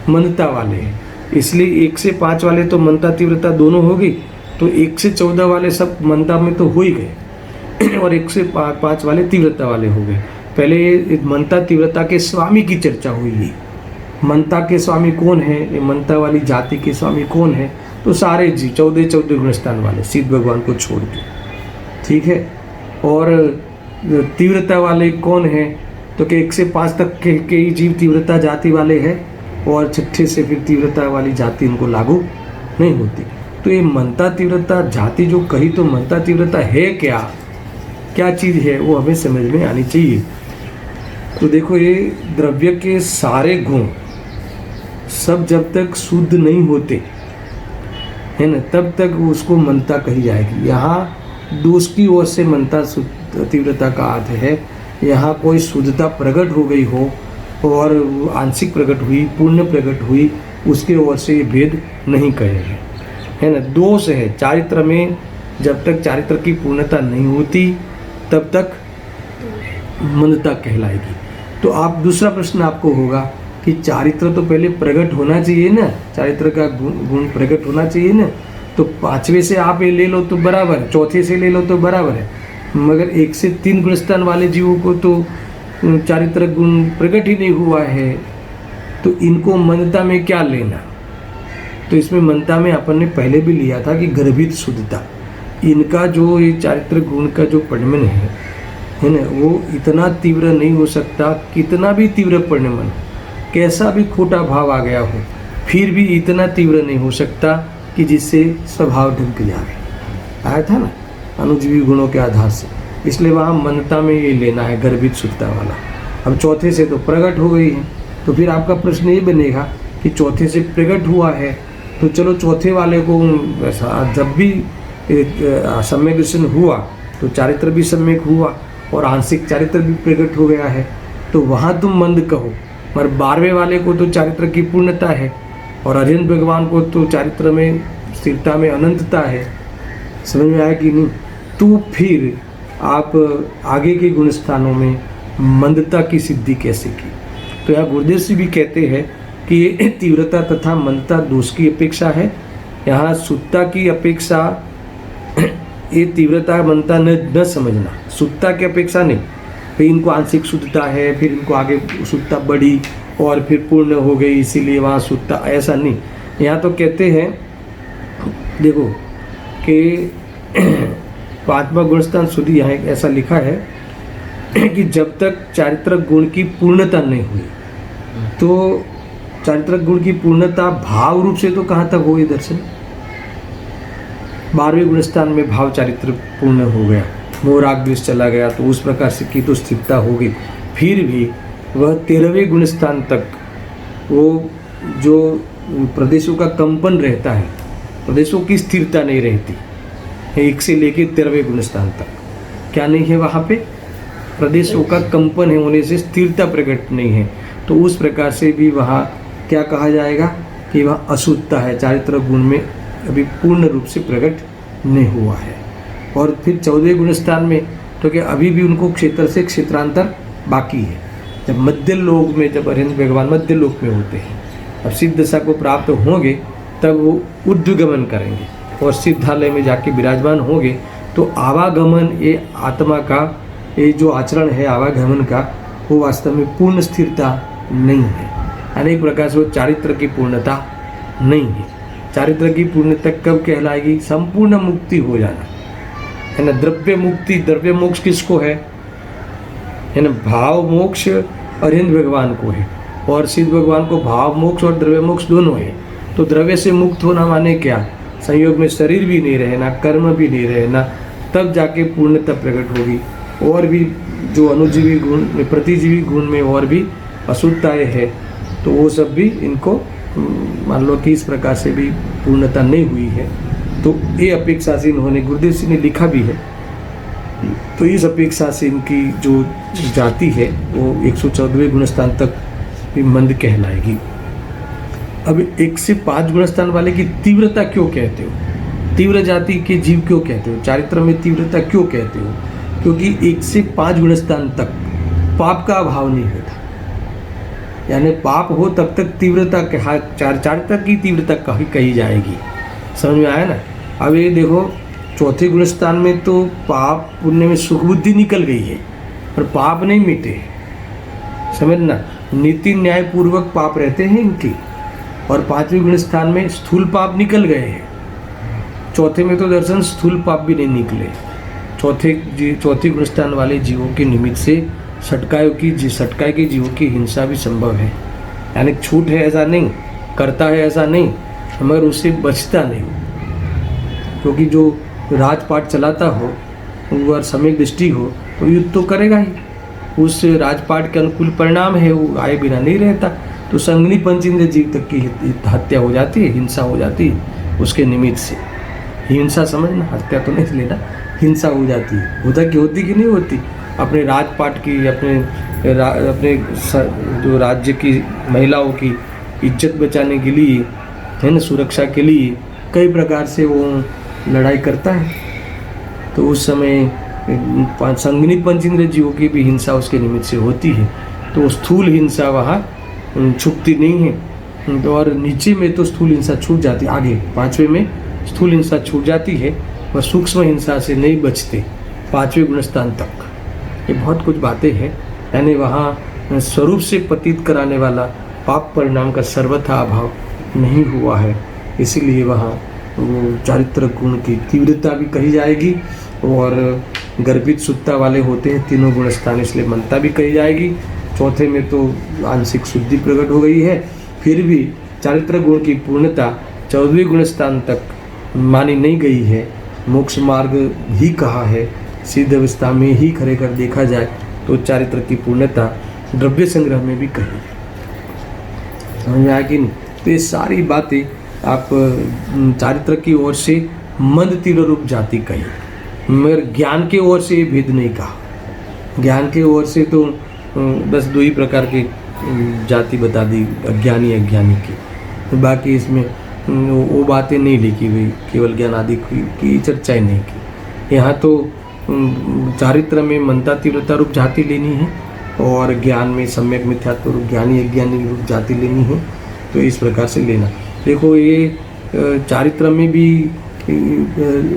मंदता वाले हैं। इसलिए 1 से 5 वाले तो मंदता तीव्रता दोनों होगी, तो 1 से 14 वाले सब मंदता में तो हो ही गए और 1 से 5 वाले तीव्रता वाले हो गए। पहले मंदता तीव्रता के स्वामी की चर्चा हुई है। मंदता के स्वामी कौन है? ये मंदता वाली जाति के स्वामी कौन है? तो सारे जीव 14 गुणस्थान वाले, शिव भगवान को छोड़ के, ठीक है। और तीव्रता वाले कौन है? तो कि 1 से 5 तक के ही जीव तीव्रता जाति वाले हैं, और 6ठे से फिर तीव्रता वाली जाति इनको लागू नहीं होती। तो ये मंदता तीव्रता जाति जो कही, तो मंदता तीव्रता है क्या चीज़ है, वो हमें समझ में आनी चाहिए। तो देखो, ये द्रव्य के सारे गुण सब जब तक शुद्ध नहीं होते, है ना, तब तक उसको मंदता कही जाएगी। यहाँ दोष की ओर से मंदता तीव्रता का अर्थ है। यहाँ कोई शुद्धता प्रकट हो गई हो और आंशिक प्रकट हुई, पूर्ण प्रकट हुई, उसके ओर से ये भेद नहीं कहेंगे, है ना। दोष है चारित्र में, जब तक चारित्र की पूर्णता नहीं होती तब तक मंदता कहलाएगी। तो आप दूसरा प्रश्न आपको होगा कि चारित्र तो पहले प्रकट होना चाहिए ना, चारित्र का गुण प्रकट होना चाहिए ना। तो 5वें से आप ये ले लो तो बराबर है, चौथे से ले लो तो बराबर है, मगर 1 से 3 गुणस्थान वाले जीवों को तो चारित्र गुण प्रकट ही नहीं हुआ है, तो इनको मंदता में क्या लेना। तो इसमें मंदता में अपन ने पहले भी लिया था कि गर्भित शुद्धता, इनका जो ये चारित्र गुण का जो परिणमन है ना, वो इतना तीव्र नहीं हो सकता। कितना भी तीव्र परिणमन, कैसा भी खोटा भाव आ गया हो, फिर भी इतना तीव्र नहीं हो सकता कि जिससे स्वभाव ढक जाए। आया था ना अनुजीवी गुणों के आधार से। इसलिए वहाँ मंदता में ये लेना है गर्भित शुद्धता वाला। अब चौथे से तो प्रकट हो गई है, तो फिर आपका प्रश्न ये बनेगा कि चौथे से प्रकट हुआ है तो चलो चौथे वाले को जब भी सम्यक दर्शन हुआ तो चारित्र भी सम्यक हुआ और आंशिक चारित्र भी प्रकट हो गया है, तो वहाँ तुम मंद कहो। मगर 12वें वाले को तो चारित्र की पूर्णता है और अरिहंत भगवान को तो चारित्र में स्थिरता में अनंतता है। समझ में आया कि नहीं? तो फिर आप आगे के गुण स्थानों में मंदता की सिद्धि कैसे की? तो यहाँ गुरुदेव जी भी कहते हैं कि ये तीव्रता तथा मंदता दोष की अपेक्षा है। यहाँ शुद्धता की अपेक्षा ये तीव्रता मंदता न समझना, शुद्धता की अपेक्षा नहीं। फिर इनको आंशिक शुद्धता है, फिर इनको आगे शुद्धता बढ़ी और फिर पूर्ण हो गई इसीलिए वहाँ शुद्धता, ऐसा नहीं। यहाँ तो कहते हैं देखो कि 5वां गुणस्थान शुद्धि, यहाँ एक ऐसा लिखा है कि जब तक चारित्रक गुण की पूर्णता नहीं हुई, तो चारित्रक गुण की पूर्णता भाव रूप से तो कहाँ तक होगी दर्शन? 12वें गुणस्थान में भाव चारित्र पूर्ण हो गया, मोह राग द्वेष चला गया, तो उस प्रकार से की तो स्थिरता होगी। फिर भी वह 13वें गुणस्थान तक वो जो प्रदेशों का कंपन रहता है, प्रदेशों की स्थिरता नहीं रहती, 1 से लेकर 13वें गुणस्थान तक क्या नहीं है? वहाँ पे प्रदेशों का कंपन है, होने से स्थिरता प्रकट नहीं है। तो उस प्रकार से भी वहाँ क्या कहा जाएगा कि वह अशुद्धता है, चारित्र गुण में अभी पूर्ण रूप से प्रकट नहीं हुआ है। और फिर 14वें गुणस्थान में तो क्या अभी भी उनको क्षेत्र से क्षेत्रांतर बाकी है। जब मध्य लोक में, जब अरिहंत भगवान मध्य लोक में होते हैं, अब सिद्ध दशा को प्राप्त होंगे तब वो ऊर्ध्वगमन करेंगे और सिद्धालय में जाके विराजमान होंगे। तो आवागमन, ये आत्मा का ये जो आचरण है आवागमन का, वो वास्तव में पूर्ण स्थिरता नहीं है। अनेक प्रकार से वो चारित्र की पूर्णता नहीं है। चारित्र की पूर्णता कब कहलाएगी? संपूर्ण मुक्ति हो जाना है ना। द्रव्य मुक्ति, द्रव्य मोक्ष किसको है ना? भाव मोक्ष अरिहंत भगवान को है और सिद्ध भगवान को भाव मोक्ष और द्रव्य मोक्ष दोनों है। तो द्रव्य से मुक्त होना माने क्या? संयोग में शरीर भी नहीं रहना, कर्म भी नहीं रहना, तब जाके पूर्णता प्रकट होगी। और भी जो अनुजीवी गुण, प्रतिजीवी गुण में और भी अशुद्धताएं है, तो वो सब भी इनको मान लो कि इस प्रकार से भी पूर्णता नहीं हुई है। तो ये अपेक्षा से इन्होंने, गुरुदेव जी ने लिखा भी है, तो इस अपेक्षा से इनकी जो जाति है वो 114वें गुणस्थान तक भी मंद कहलाएगी। अब 1 से 5 गुणस्थान वाले की तीव्रता क्यों कहते हो? तीव्र जाति के जीव क्यों कहते हो? चारित्र में तीव्रता क्यों कहते हो? क्योंकि 1 से 5 गुणस्थान तक पाप का अभाव नहीं होता, यानी पाप हो तब तक तीव्रता चारित्र की तीव्रता कही जाएगी। समझ में आया ना? अब ये देखो, चौथे गुणस्थान में तो पाप पुण्य में सुख बुद्धि निकल गई है पर पाप नहीं मिटे, समझना। नीति न्याय पूर्वक पाप रहते हैं इनके। और 5वें गुणस्थान में स्थूल पाप निकल गए हैं। चौथे में तो दर्शन स्थूल पाप भी नहीं निकले। चौथे गुणस्थान वाले जीवों के निमित्त से सटकाय के जीवों की हिंसा भी संभव है, यानी छूट है ऐसा नहीं, करता है ऐसा नहीं, मगर उससे बचता नहीं। क्योंकि जो राजपाट चलाता हो और सम्यक दृष्टि हो तो युद्ध तो करेगा ही, उस राजपाट के अनुकूल परिणाम है, वो आए बिना नहीं रहता। तो संगनी पंचेंद्रिय जीव तक की हत्या हो जाती है, हिंसा हो जाती है उसके निमित्त से। हिंसा समझना, हत्या तो नहीं लेना, हिंसा हो जाती है। होती कि नहीं होती? अपने राजपाट की, अपने जो राज्य की महिलाओं की इज्जत बचाने के लिए, है ना, सुरक्षा के लिए कई प्रकार से वो लड़ाई करता है। तो उस समय संगनी पंचेंद्रिय जीवों की भी हिंसा उसके निमित्त से होती है। तो स्थूल हिंसा वहाँ छुपती नहीं है। तो और नीचे में तो स्थूल हिंसा छूट जाती है, आगे 5वें में स्थूल हिंसा छूट जाती है, वह सूक्ष्म हिंसा से नहीं बचते 5वें गुणस्थान तक। ये बहुत कुछ बातें हैं, यानी वहाँ स्वरूप से पतित कराने वाला पाप परिणाम का सर्वथा अभाव नहीं हुआ है। इसीलिए वहाँ वो चारित्र गुण की तीव्रता भी कही जाएगी और गर्भित शुद्धता वाले होते हैं तीनों गुणस्थान, इसलिए मनता भी कही जाएगी। चौथे में तो आंशिक शुद्धि प्रकट हो गई है, फिर भी चारित्र गुण की पूर्णता 14वें गुणस्थान तक मानी नहीं गई है। मोक्ष मार्ग ही कहा है, सिद्ध अवस्था में ही खरे कर देखा जाए तो चारित्र की पूर्णता द्रव्य संग्रह में भी कही। समझ में आया कि नहीं? तो ये सारी बातें आप चारित्र की ओर से मंद तीव्र रूप जाति कही, मगर ज्ञान के ओर से भेद नहीं कहा। ज्ञान के ओर से तो बस दो ही प्रकार के जाति बता दी, अज्ञानी अज्ञानी की। तो बाकी इसमें वो बातें नहीं लिखी हुई, केवल ज्ञान आदि की चर्चा ही नहीं की। यहाँ तो चारित्र में मनता तीव्रता रूप जाति लेनी है और ज्ञान में सम्यक मिथ्यात्व रूप ज्ञानी अज्ञानी रूप जाति लेनी है। तो इस प्रकार से लेना। देखो ये चारित्र में भी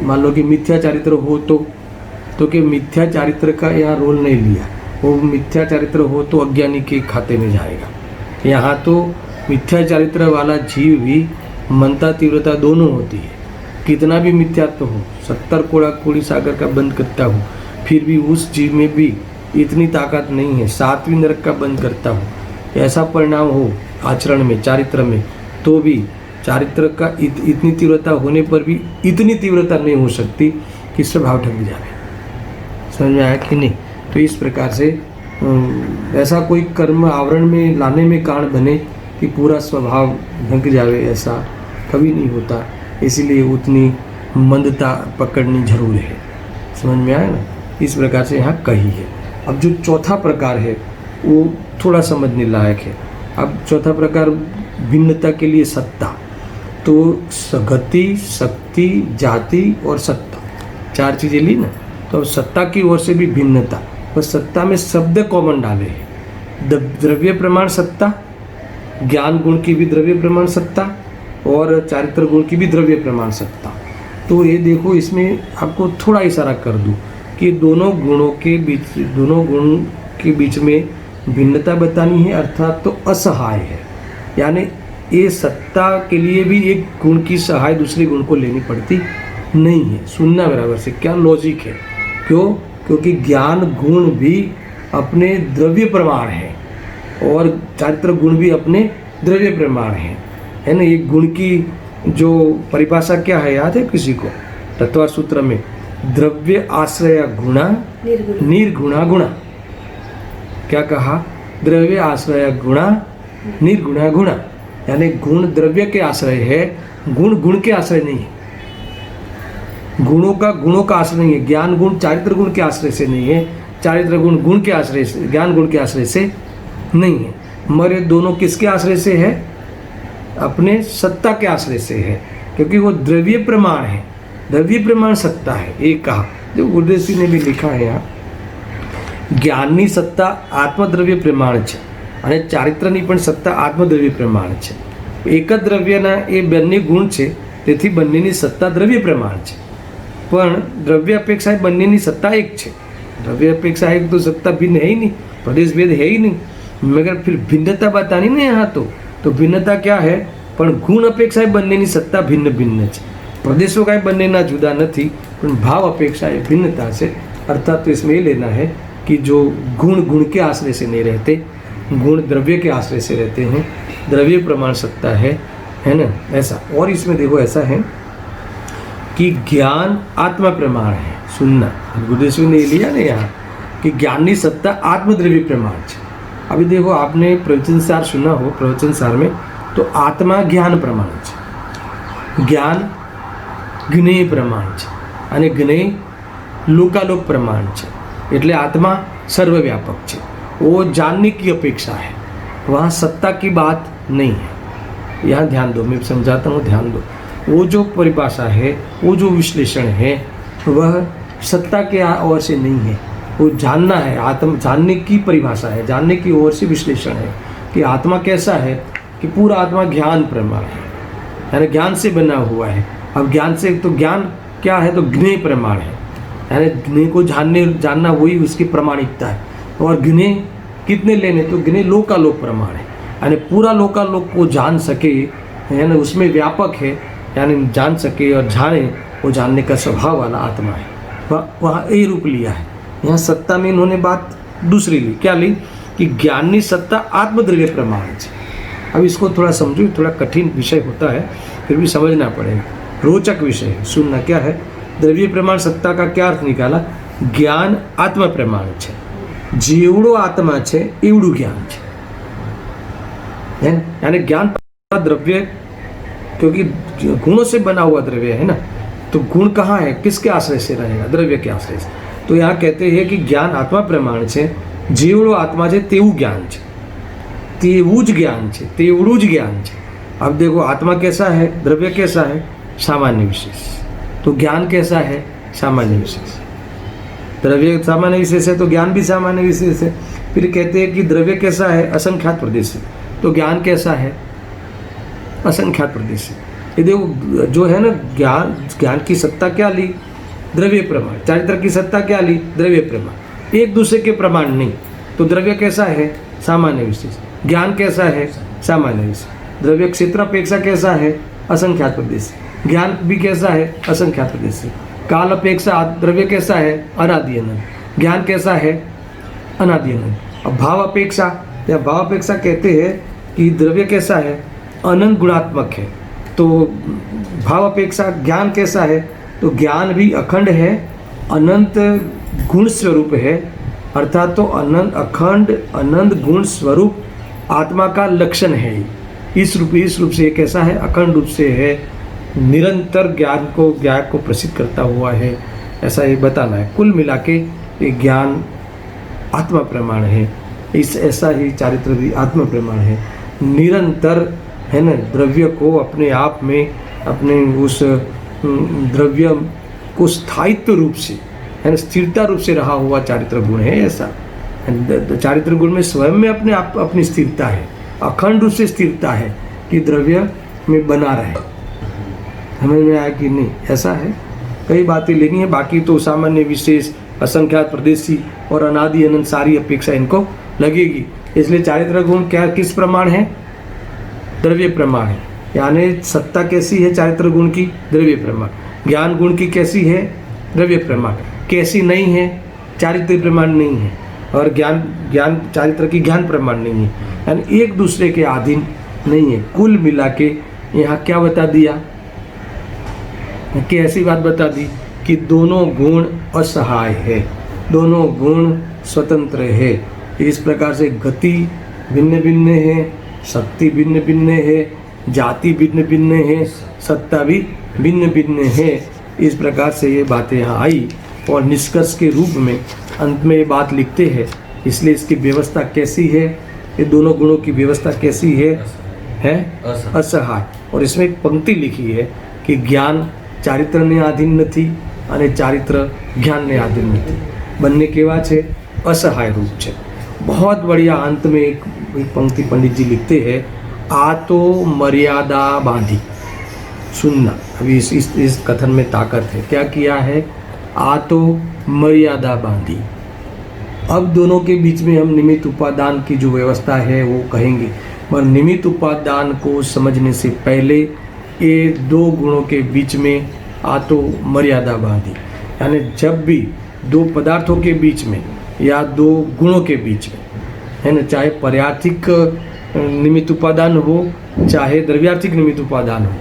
मान लो कि मिथ्या चारित्र हो तो कि मिथ्या चारित्र का यहाँ रोल नहीं लिया। वो मिथ्या चारित्र हो तो अज्ञानी के खाते में जाएगा। यहाँ तो मिथ्या चारित्र वाला जीव भी मनता तीव्रता दोनों होती है। कितना भी मिथ्यात्व हो, 70 कोड़ा कोड़ी सागर का बंद करता हो, फिर भी उस जीव में भी इतनी ताकत नहीं है 7वीं नरक का बंद करता हो, ऐसा परिणाम हो आचरण में चारित्र में, तो भी चारित्र का इतनी तीव्रता होने पर भी इतनी तीव्रता नहीं हो सकती कि स्वभाव ढक जाए। समझ में आया कि नहीं? तो इस प्रकार से ऐसा कोई कर्म आवरण में लाने में कारण बने कि पूरा स्वभाव ढक जावे, ऐसा कभी नहीं होता। इसीलिए उतनी मंदता पकड़नी जरूर है। समझ में आया ना? इस प्रकार से यहाँ कही है। अब जो चौथा प्रकार है वो थोड़ा समझने लायक है। अब चौथा प्रकार भिन्नता के लिए सत्ता। तो गति, शक्ति, जाति और सत्ता, 4 चीज़ें ली ना। तो अब सत्ता की ओर से भी भिन्नता, और सत्ता में शब्द कॉमन डाले हैं। द्रव्य प्रमाण सत्ता, ज्ञान गुण की भी द्रव्य प्रमाण सत्ता और चारित्र गुण की भी द्रव्य प्रमाण सत्ता। तो ये देखो, इसमें आपको थोड़ा इशारा कर दूं कि दोनों गुण के बीच में भिन्नता बतानी है, अर्थात तो असहाय है। यानी ये सत्ता के लिए भी एक गुण की सहाय दूसरे गुण को लेनी पड़ती नहीं है। सुनना बराबर से, क्या लॉजिक है? क्यों? क्योंकि ज्ञान गुण भी अपने द्रव्य प्रमाण है और चारित्र गुण भी अपने द्रव्य प्रमाण है ना। एक गुण की जो परिभाषा क्या है, याद है किसी को? तत्व सूत्र में द्रव्य आश्रय गुणा निर्गुणा गुणा। क्या कहा? द्रव्य आश्रय गुणा निर्गुणा गुणा। यानी गुण द्रव्य के आश्रय है, गुण गुण के आश्रय नहीं है। गुणों का आश्रय नहीं है। ज्ञान गुण चारित्र गुण के आश्रय से नहीं है, चारित्र गुण गुण के आश्रय से, ज्ञान गुण के आश्रय से नहीं है। मगर दोनों किसके आश्रय से है? अपने सत्ता के आश्रय से है, क्योंकि वो द्रव्य प्रमाण है। द्रव्य प्रमाण सत्ता है। एक कहा, जो गुरुदेव सिंह ने भी लिखा है यहाँ, જ્ઞાનની સત્તા આત્મદ્રવ્ય પ્રમાણ છે અને ચારિત્રની પણ સત્તા આત્મદ્રવ્ય પ્રમાણ છે. એક જ દ્રવ્યના એ બંને ગુણ છે, તેથી બંનેની સત્તા દ્રવ્ય પ્રમાણ છે. પણ દ્રવ્ય અપેક્ષાએ બંનેની સત્તા એક છે. દ્રવ્ય अपेक्षा एक तो सत्ता भिन्न है ही नहीं, प्रदेश भेद है ही नहीं, मगर फिर भिन्नता बतानी नहीं यहाँ तो भिन्नता क्या है? પણ ગુણ અપેક્ષાએ બંનેની સત્તા ભિન્ન ભિન્ન છે. પ્રદેશો કાંઈ બંનેના જુદા નથી, પણ ભાવ અપેક્ષા એ भिन्नता છે. अर्थात तो इसमें ये लेना है कि जो गुण गुण के आश्रय से नहीं रहते, गुण द्रव्य के आश्रय से रहते हैं, द्रव्य प्रमाण सत्ता है ना, ऐसा. और इसमें देखो ऐसा है कि ज्ञान आत्मा प्रमाण है. सुनना, गुरुदेव ने लिया ना यहाँ कि ज्ञान की सत्ता आत्मद्रव्य प्रमाण है. अभी देखो, आपने प्रवचन सार सुना हो, प्रवचन सार में तो आत्मा ज्ञान प्रमाण है, ज्ञान ज्ञेय प्रमाण है અને જ્ઞેય लोकालोक प्रमाण है. એટલે आत्मा सर्वव्यापक है, वो जानने की अपेक्षा है, वहाँ सत्ता की बात नहीं है. यहाँ ध्यान दो, मैं समझाता हूँ, ध्यान दो. वो जो परिभाषा है, वो जो विश्लेषण है, वह सत्ता के ओर से नहीं है, वो जानना है. आत्मा जानने की परिभाषा है, जानने की ओर से विश्लेषण है कि आत्मा कैसा है, कि पूरा आत्मा ज्ञान प्रमाण है, यानी ज्ञान से बना हुआ है. अब ज्ञान से तो ज्ञान क्या है? तो ज्ञेय प्रमाण है, यानी ज्ञेय को जानना वही उसकी प्रामाणिकता है. और ज्ञेय कितने लेने? तो ज्ञेय लोकालोक प्रमाण है, यानी पूरा लोकालोक को जान सके, यानी उसमें व्यापक है, यानी जान सके और जाने, वो जानने का स्वभाव वाला आत्मा है. वहाँ ये रूप लिया है. यहाँ सत्ता में इन्होंने बात दूसरी ली. क्या ली? कि ज्ञाननी सत्ता आत्मद्रव्य प्रमाण है. अब इसको थोड़ा समझो, थोड़ा कठिन विषय होता है, फिर भी समझना पड़ेगा. रोचक विषय है, सुनना. क्या है? द्रव्य प्रमाण सत्ता का क्या अर्थ निकाला? જ્ઞાન આત્મા પ્રમાણ છે. જેવડો આત્મા છે એવડું જ્ઞાન છે. यानी ज्ञान द्रव्य, क्योंकि गुणों से बना हुआ द्रव्य है ना, तो गुण कहाँ है, किसके आश्रय से रहेगा, द्रव्य के आश्रय से. तो यहाँ कहते हैं कि ज्ञान आत्मा प्रमाण છે, જેવડો આત્મા છે તેવું જ્ઞાન છે, તેવું જ જ્ઞાન છે, તેવડું જ જ્ઞાન છે. अब देखो आत्मा कैसा है, द्रव्य कैसा है, सामान्य विशेष. तो ज्ञान कैसा है, सामान्य विशेष. द्रव्य सामान्य विशेष है तो ज्ञान भी सामान्य विशेष है. फिर कहते हैं कि द्रव्य कैसा है, असंख्यात प्रदेश है, तो ज्ञान कैसा है, असंख्यात प्रदेश है. ये देखो जो है ना, ज्ञान की सत्ता क्या ली, द्रव्य प्रमाण. चारित्र की सत्ता क्या ली, द्रव्य प्रमाण. एक दूसरे के प्रमाण नहीं. तो द्रव्य कैसा है, सामान्य विशेष. ज्ञान कैसा है, सामान्य विशेष. द्रव्य क्षेत्र अपेक्षा कैसा है, असंख्यात प्रदेश. ज्ञान भी कैसा है, असंख्यात प्रदेश. काल अपेक्षा द्रव्य कैसा है, अनादि अनंत. ज्ञान कैसा है, अनादि अनंत. अब भाव अपेक्षा, या भाव अपेक्षा कहते हैं कि द्रव्य कैसा है, अनंत गुणात्मक है. तो भाव अपेक्षा ज्ञान कैसा है, तो ज्ञान भी अखंड है, अनंत गुण स्वरूप है. अर्थात तो अनंत अखंड अनंत गुण स्वरूप आत्मा का लक्षण है. इस रूप से कैसा है, अखंड रूप से है, निरंतर ज्ञान को प्रसिद्ध करता हुआ है, ऐसा ये बताना है. कुल मिला के ये ज्ञान आत्मा प्रमाण है. ऐसा ही चारित्र भी आत्मा प्रमाण है. निरंतर है ना, द्रव्य को अपने आप में, अपने उस द्रव्य को स्थायित्व रूप से है ना, स्थिरता रूप से रहा हुआ चारित्र गुण है. ऐसा चारित्र गुण में स्वयं में अपने आप अपनी स्थिरता है, अखंड रूप से स्थिरता है कि द्रव्य में बना रहे. समझ में आया कि नहीं, ऐसा है. कई बातें लेनी है, बाकी तो सामान्य विशेष, असंख्यात प्रदेशी और अनादि अनंत सारी अपेक्षा इनको लगेगी. इसलिए चारित्र गुण क्या, किस प्रमाण है, द्रव्य प्रमाण है. यानी सत्ता कैसी है चारित्र गुण की, द्रव्य प्रमाण. ज्ञान गुण की कैसी है, द्रव्य प्रमाण. कैसी नहीं है, चारित्र प्रमाण नहीं है. और ज्ञान चारित्र की ज्ञान प्रमाण नहीं है. यानी एक दूसरे के अधीन नहीं है. कुल मिला के यहाँ क्या बता दिया, कि ऐसी बात बता दी कि दोनों गुण असहाय है, दोनों गुण स्वतंत्र है. इस प्रकार से गति भिन्न भिन्न है, शक्ति भिन्न भिन्न है, जाति भिन्न भिन्न है, सत्ता भी भिन्न भिन्न है. इस प्रकार से ये बातें यहाँ आई और निष्कर्ष के रूप में अंत में ये बात लिखते हैं. इसलिए इसकी व्यवस्था कैसी है, ये दोनों गुणों की व्यवस्था कैसी है असहाय. और इसमें एक पंक्ति लिखी है कि ज्ञान चारित्र ने आधीन નથી અને ચારિત્ર જ્ઞાનને આધીન નથી. બંને કેવા છે, असहाय रूप છે. बहुत बढ़िया. अंत में एक पंक्ति पंडित जी लिखते हैं, आ तो मर्यादा बांधी. सुनना, अभी इस कथन में ताकत है. क्या किया है, आ तो मर्यादा बांधी. अब दोनों के बीच में हम निमित्त उपादान की जो व्यवस्था है वो कहेंगे, पर निमित्त उपादान को समझने से पहले ये दो गुणों के बीच में आ तो मर्यादा बांधी. यानी जब भी दो पदार्थों के बीच में या दो गुणों के बीच में है ना, चाहे पर्यार्थिक निमित्त उपादान हो, चाहे द्रव्यार्थिक निमित्त उपादान हो.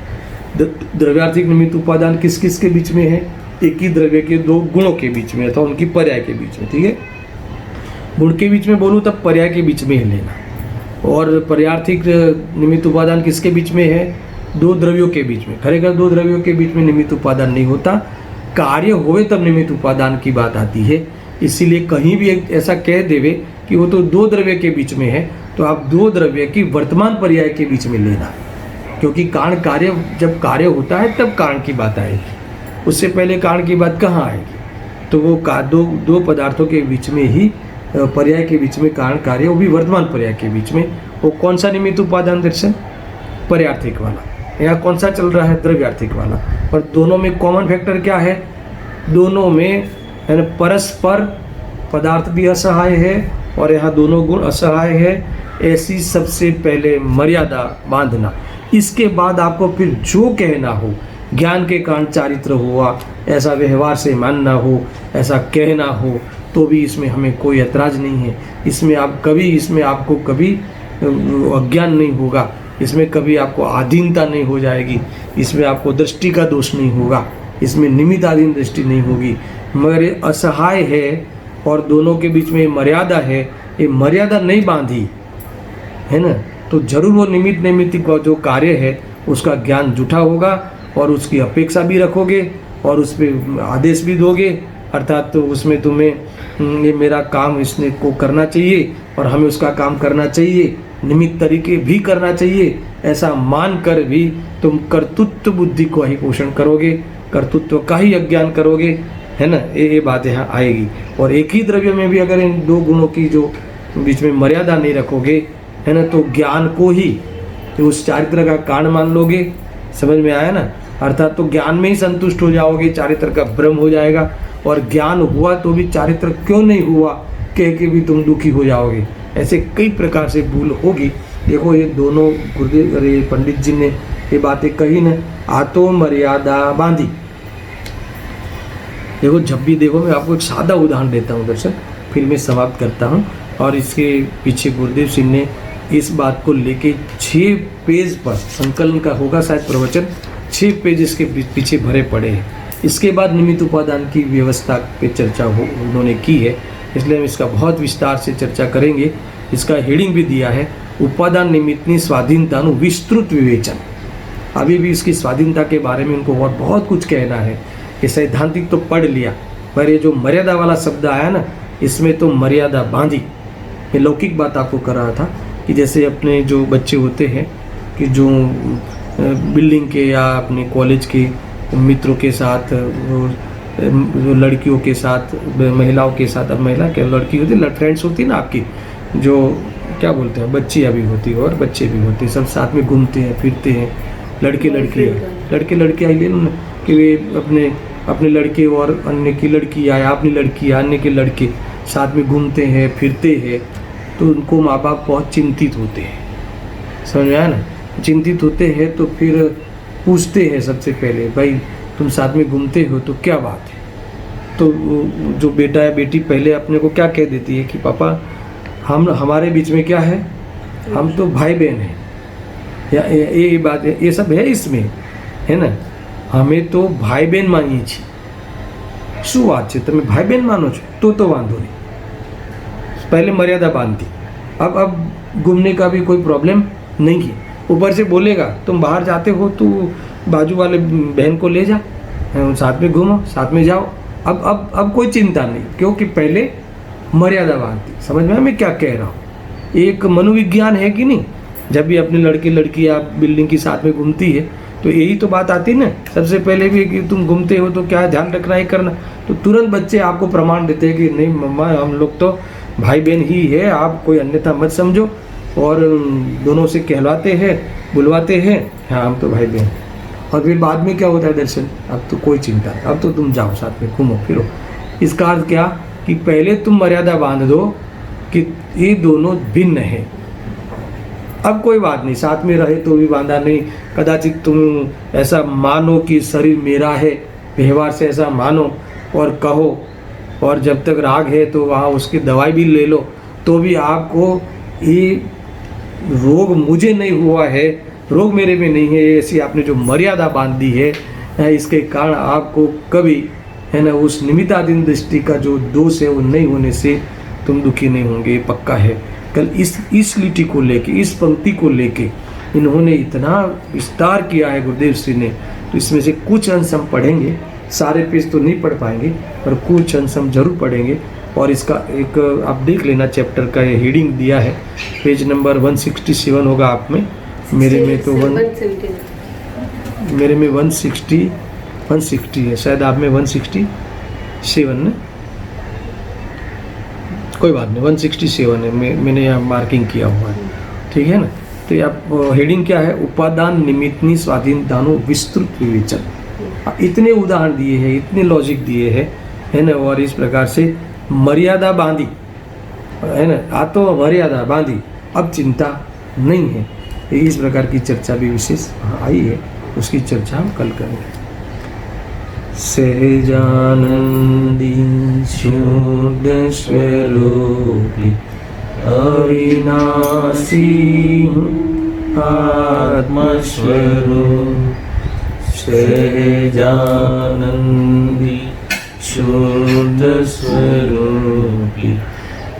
द्रव्यार्थिक निमित्त उपादान किस किस के बीच में है, एक ही द्रव्य के दो गुणों के बीच में अथवा उनकी पर्याय के बीच में. ठीक है, गुण के बीच में बोलूँ तब पर्याय के बीच में ही लेना. और पर्यार्थिक निमित्त उपादान किसके बीच में है, दो द्रव्यों के बीच में. खरेखर दो द्रव्यों के बीच में निमित्त उपादान नहीं होता, कार्य होवे तब निमित्त उपादान की बात आती है. इसीलिए कहीं भी ऐसा कह देवे कि वो तो दो द्रव्य के बीच में है, तो आप दो द्रव्य की वर्तमान पर्याय के बीच में लेना. क्योंकि कारण कार्य, जब कार्य होता है तब कारण की बात आएगी, उससे पहले कारण की बात कहाँ आएगी. तो वो दो पदार्थों के बीच में ही पर्याय के बीच में कारण कार्य, वो भी वर्तमान पर्याय के बीच में. वो कौन सा निमित्त उपादान दर्शन, पर्यार्थिक वाला. यहाँ कौन सा चल रहा है, द्रव्यार्थिक वाला. और दोनों में कॉमन फैक्टर क्या है, दोनों में है ना परस्पर पदार्थ भी असहाय है और यहाँ दोनों गुण असहाय है. ऐसी सबसे पहले मर्यादा बांधना. इसके बाद आपको फिर जो कहना हो, ज्ञान के कारण चारित्र हुआ, ऐसा व्यवहार से मानना हो, ऐसा कहना हो, तो भी इसमें हमें कोई ऐतराज़ नहीं है. इसमें आपको कभी अज्ञान नहीं होगा, इसमें कभी आपको आधीनता नहीं हो जाएगी, इसमें आपको दृष्टि का दोष नहीं होगा, इसमें निमित्ताधीन दृष्टि नहीं होगी. मगर ये असहाय है और दोनों के बीच में मर्यादा है, ये मर्यादा नहीं बांधी है ना, तो जरूर वो निमित्त नैमित्तिक जो कार्य है उसका ज्ञान जूठा होगा और उसकी अपेक्षा भी रखोगे और उस पर आदेश भी दोगे, अर्थात तो उसमें तुम्हें ये मेरा काम इसने को करना चाहिए और हमें उसका काम करना चाहिए, निमित्त तरीके भी करना चाहिए, ऐसा मान कर भी तुम कर्तृत्व बुद्धि को ही पोषण करोगे, कर्तृत्व का ही अज्ञान करोगे, है ना। ये बात यहाँ आएगी। और एक ही द्रव्य में भी अगर इन दो गुणों की जो बीच में मर्यादा नहीं रखोगे, है ना, तो ज्ञान को ही तो उस चारित्र का कारण मान लोगे। समझ में आया ना, अर्थात तो ज्ञान में ही संतुष्ट हो जाओगे, चारित्र का भ्रम हो जाएगा और ज्ञान हुआ तो भी चारित्र क्यों नहीं हुआ कह के भी तुम दुखी हो जाओगे। ऐसे कई प्रकार से भूल होगी। देखो ये दोनों गुरुदेव अरे पंडित जी ने ये बातें कही न, आतो मर्यादा बांधी। देखो जब भी देखो मैं आपको एक सादा उदाहरण देता हूँ दर्शक, फिर मैं समाप्त करता हूँ। और इसके पीछे गुरुदेव सिंह ने इस बात को लेके 6 पेज पर संकलन का होगा शायद प्रवचन, 6 पेज इसके पीछे भरे पड़े हैं। इसके बाद निमित्त उपादान की व्यवस्था पे चर्चा उन्होंने की है, इसलिए हम इसका बहुत विस्तार से चर्चा करेंगे। इसका हेडिंग भी दिया है, उपादान निमित्तनी स्वाधीनता विस्तृत विवेचन। अभी भी इसकी स्वाधीनता के बारे में उनको और बहुत कुछ कहना है। ये सैद्धांतिक तो पढ़ लिया, पर ये जो मर्यादा वाला शब्द आया ना, इसमें तो मर्यादा बांधी। ये लौकिक बात आपको कर रहा था कि जैसे अपने जो बच्चे होते हैं कि जो बिल्डिंग के या अपने कॉलेज के मित्रों के साथ, जो लड़कियों के साथ, महिलाओं के साथ, अब महिला क्या लड़की होती है, फ्रेंड्स होती है ना आपकी, जो क्या बोलते हैं, बच्चियाँ भी होती है और बच्चे भी होते हैं, सब साथ में घूमते हैं फिरते हैं। लड़के लड़कियाँ ले लो ना कि वे अपने लड़के और अन्य की लड़की या अपनी लड़की या अन्य के लड़के साथ में घूमते हैं फिरते हैं, तो उनको माँ बाप बहुत चिंतित होते हैं। समझ में आया ना, चिंतित होते हैं तो फिर पूछते हैं सबसे पहले, भाई तुम साथ में घूमते हो तो क्या बात है। तो जो बेटा या बेटी पहले अपने को क्या कह देती है कि पापा हमारे बीच में क्या है, हम तो भाई बहन हैं, या ये बात है, ये सब है इसमें, है ना, हमें तो भाई बहन मानिए छी। શું વાત છે, તમે ભાઈ બહેન માનો છો તો વાંધો नहीं, पहले मर्यादा बांधती। अब घूमने का भी कोई प्रॉब्लम नहीं है। ऊपर से बोलेगा तुम बाहर जाते हो तो बाजू वाले बहन को ले जा, साथ में घूमो, साथ में जाओ। अब कोई चिंता नहीं, क्योंकि पहले मर्यादा बांधती। समझ में मैं क्या कह रहा हूँ, एक मनोविज्ञान है कि नहीं। जब भी अपने लड़की या बिल्डिंग की साथ में घूमती है तो यही तो बात आती ना सबसे पहले भी कि तुम घूमते हो तो क्या ध्यान रखना है करना। तो तुरंत बच्चे आपको प्रमाण देते हैं कि नहीं मम्मा हम लोग तो भाई बहन ही है, आप कोई अन्यथा मत समझो, और दोनों से कहलाते हैं बुलवाते हैं, हाँ हम तो भाई बहन। और फिर बाद में क्या होता है दर्शन, अब तो कोई चिंता नहीं, अब तो तुम जाओ साथ में घूमो फिरो। इसका अर्थ क्या कि पहले तुम मर्यादा बांध दो कि ये दोनों भिन्न है। अब कोई बात नहीं, साथ में रहे तो भी बांधा नहीं, कदाचित तुम ऐसा मानो कि शरीर मेरा है, व्यवहार से ऐसा मानो और कहो, और जब तक राग है तो वहाँ उसकी दवाई भी ले लो, तो भी आपको ये रोग मुझे नहीं हुआ है, रोग मेरे में नहीं है, ऐसी आपने जो मर्यादा बांध दी है, इसके कारण आपको कभी, है ना, उस निमित्ताधीन दृष्टि का जो दोष है वो नहीं होने से तुम दुखी नहीं होंगे, पक्का है। कल इस लिटी को लेके, इस पंक्ति को लेके इन्होंने इतना विस्तार किया है गुरुदेव श्री ने। तो इसमें से कुछ अंश हम पढ़ेंगे, सारे पेज तो नहीं पढ़ पाएंगे पर कुछ अंश हम जरूर पढ़ेंगे। और इसका एक आप देख लेना, चैप्टर का ये हेडिंग दिया है, पेज नंबर 167 होगा आप में, मेरे में तो 160 है, शायद आप में 167 ना, कोई बात नहीं 167 है, मैंने यहाँ मार्किंग किया हुआ है, ठीक है ना। तो आप हेडिंग क्या है, उपादान निमित्तनी स्वाधीनतानु विस्तृत विवेचन। इतने उदाहरण दिए हैं, इतने लॉजिक दिए हैं, है ना, और इस प्रकार से मर्यादा बांधी, है ना, आ तो मर्यादा बांधी, अब चिंता नहीं है। इस प्रकार की चर्चा भी विशेष आई है, उसकी चर्चा हम कल करेंगे। सहजानंदी शुद्ध स्वरूपी अविनाशी आत्मस्वरूप, सहजानंदी शुद्ध स्वरूपी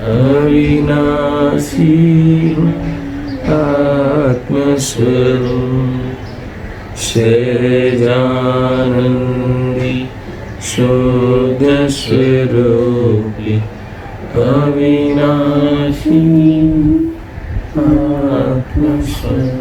अविनाशी हूँ आत्मस्वरूप सहजानंदी शुद्ध स्वरूपी अविनाशी आत्मस्वरूप।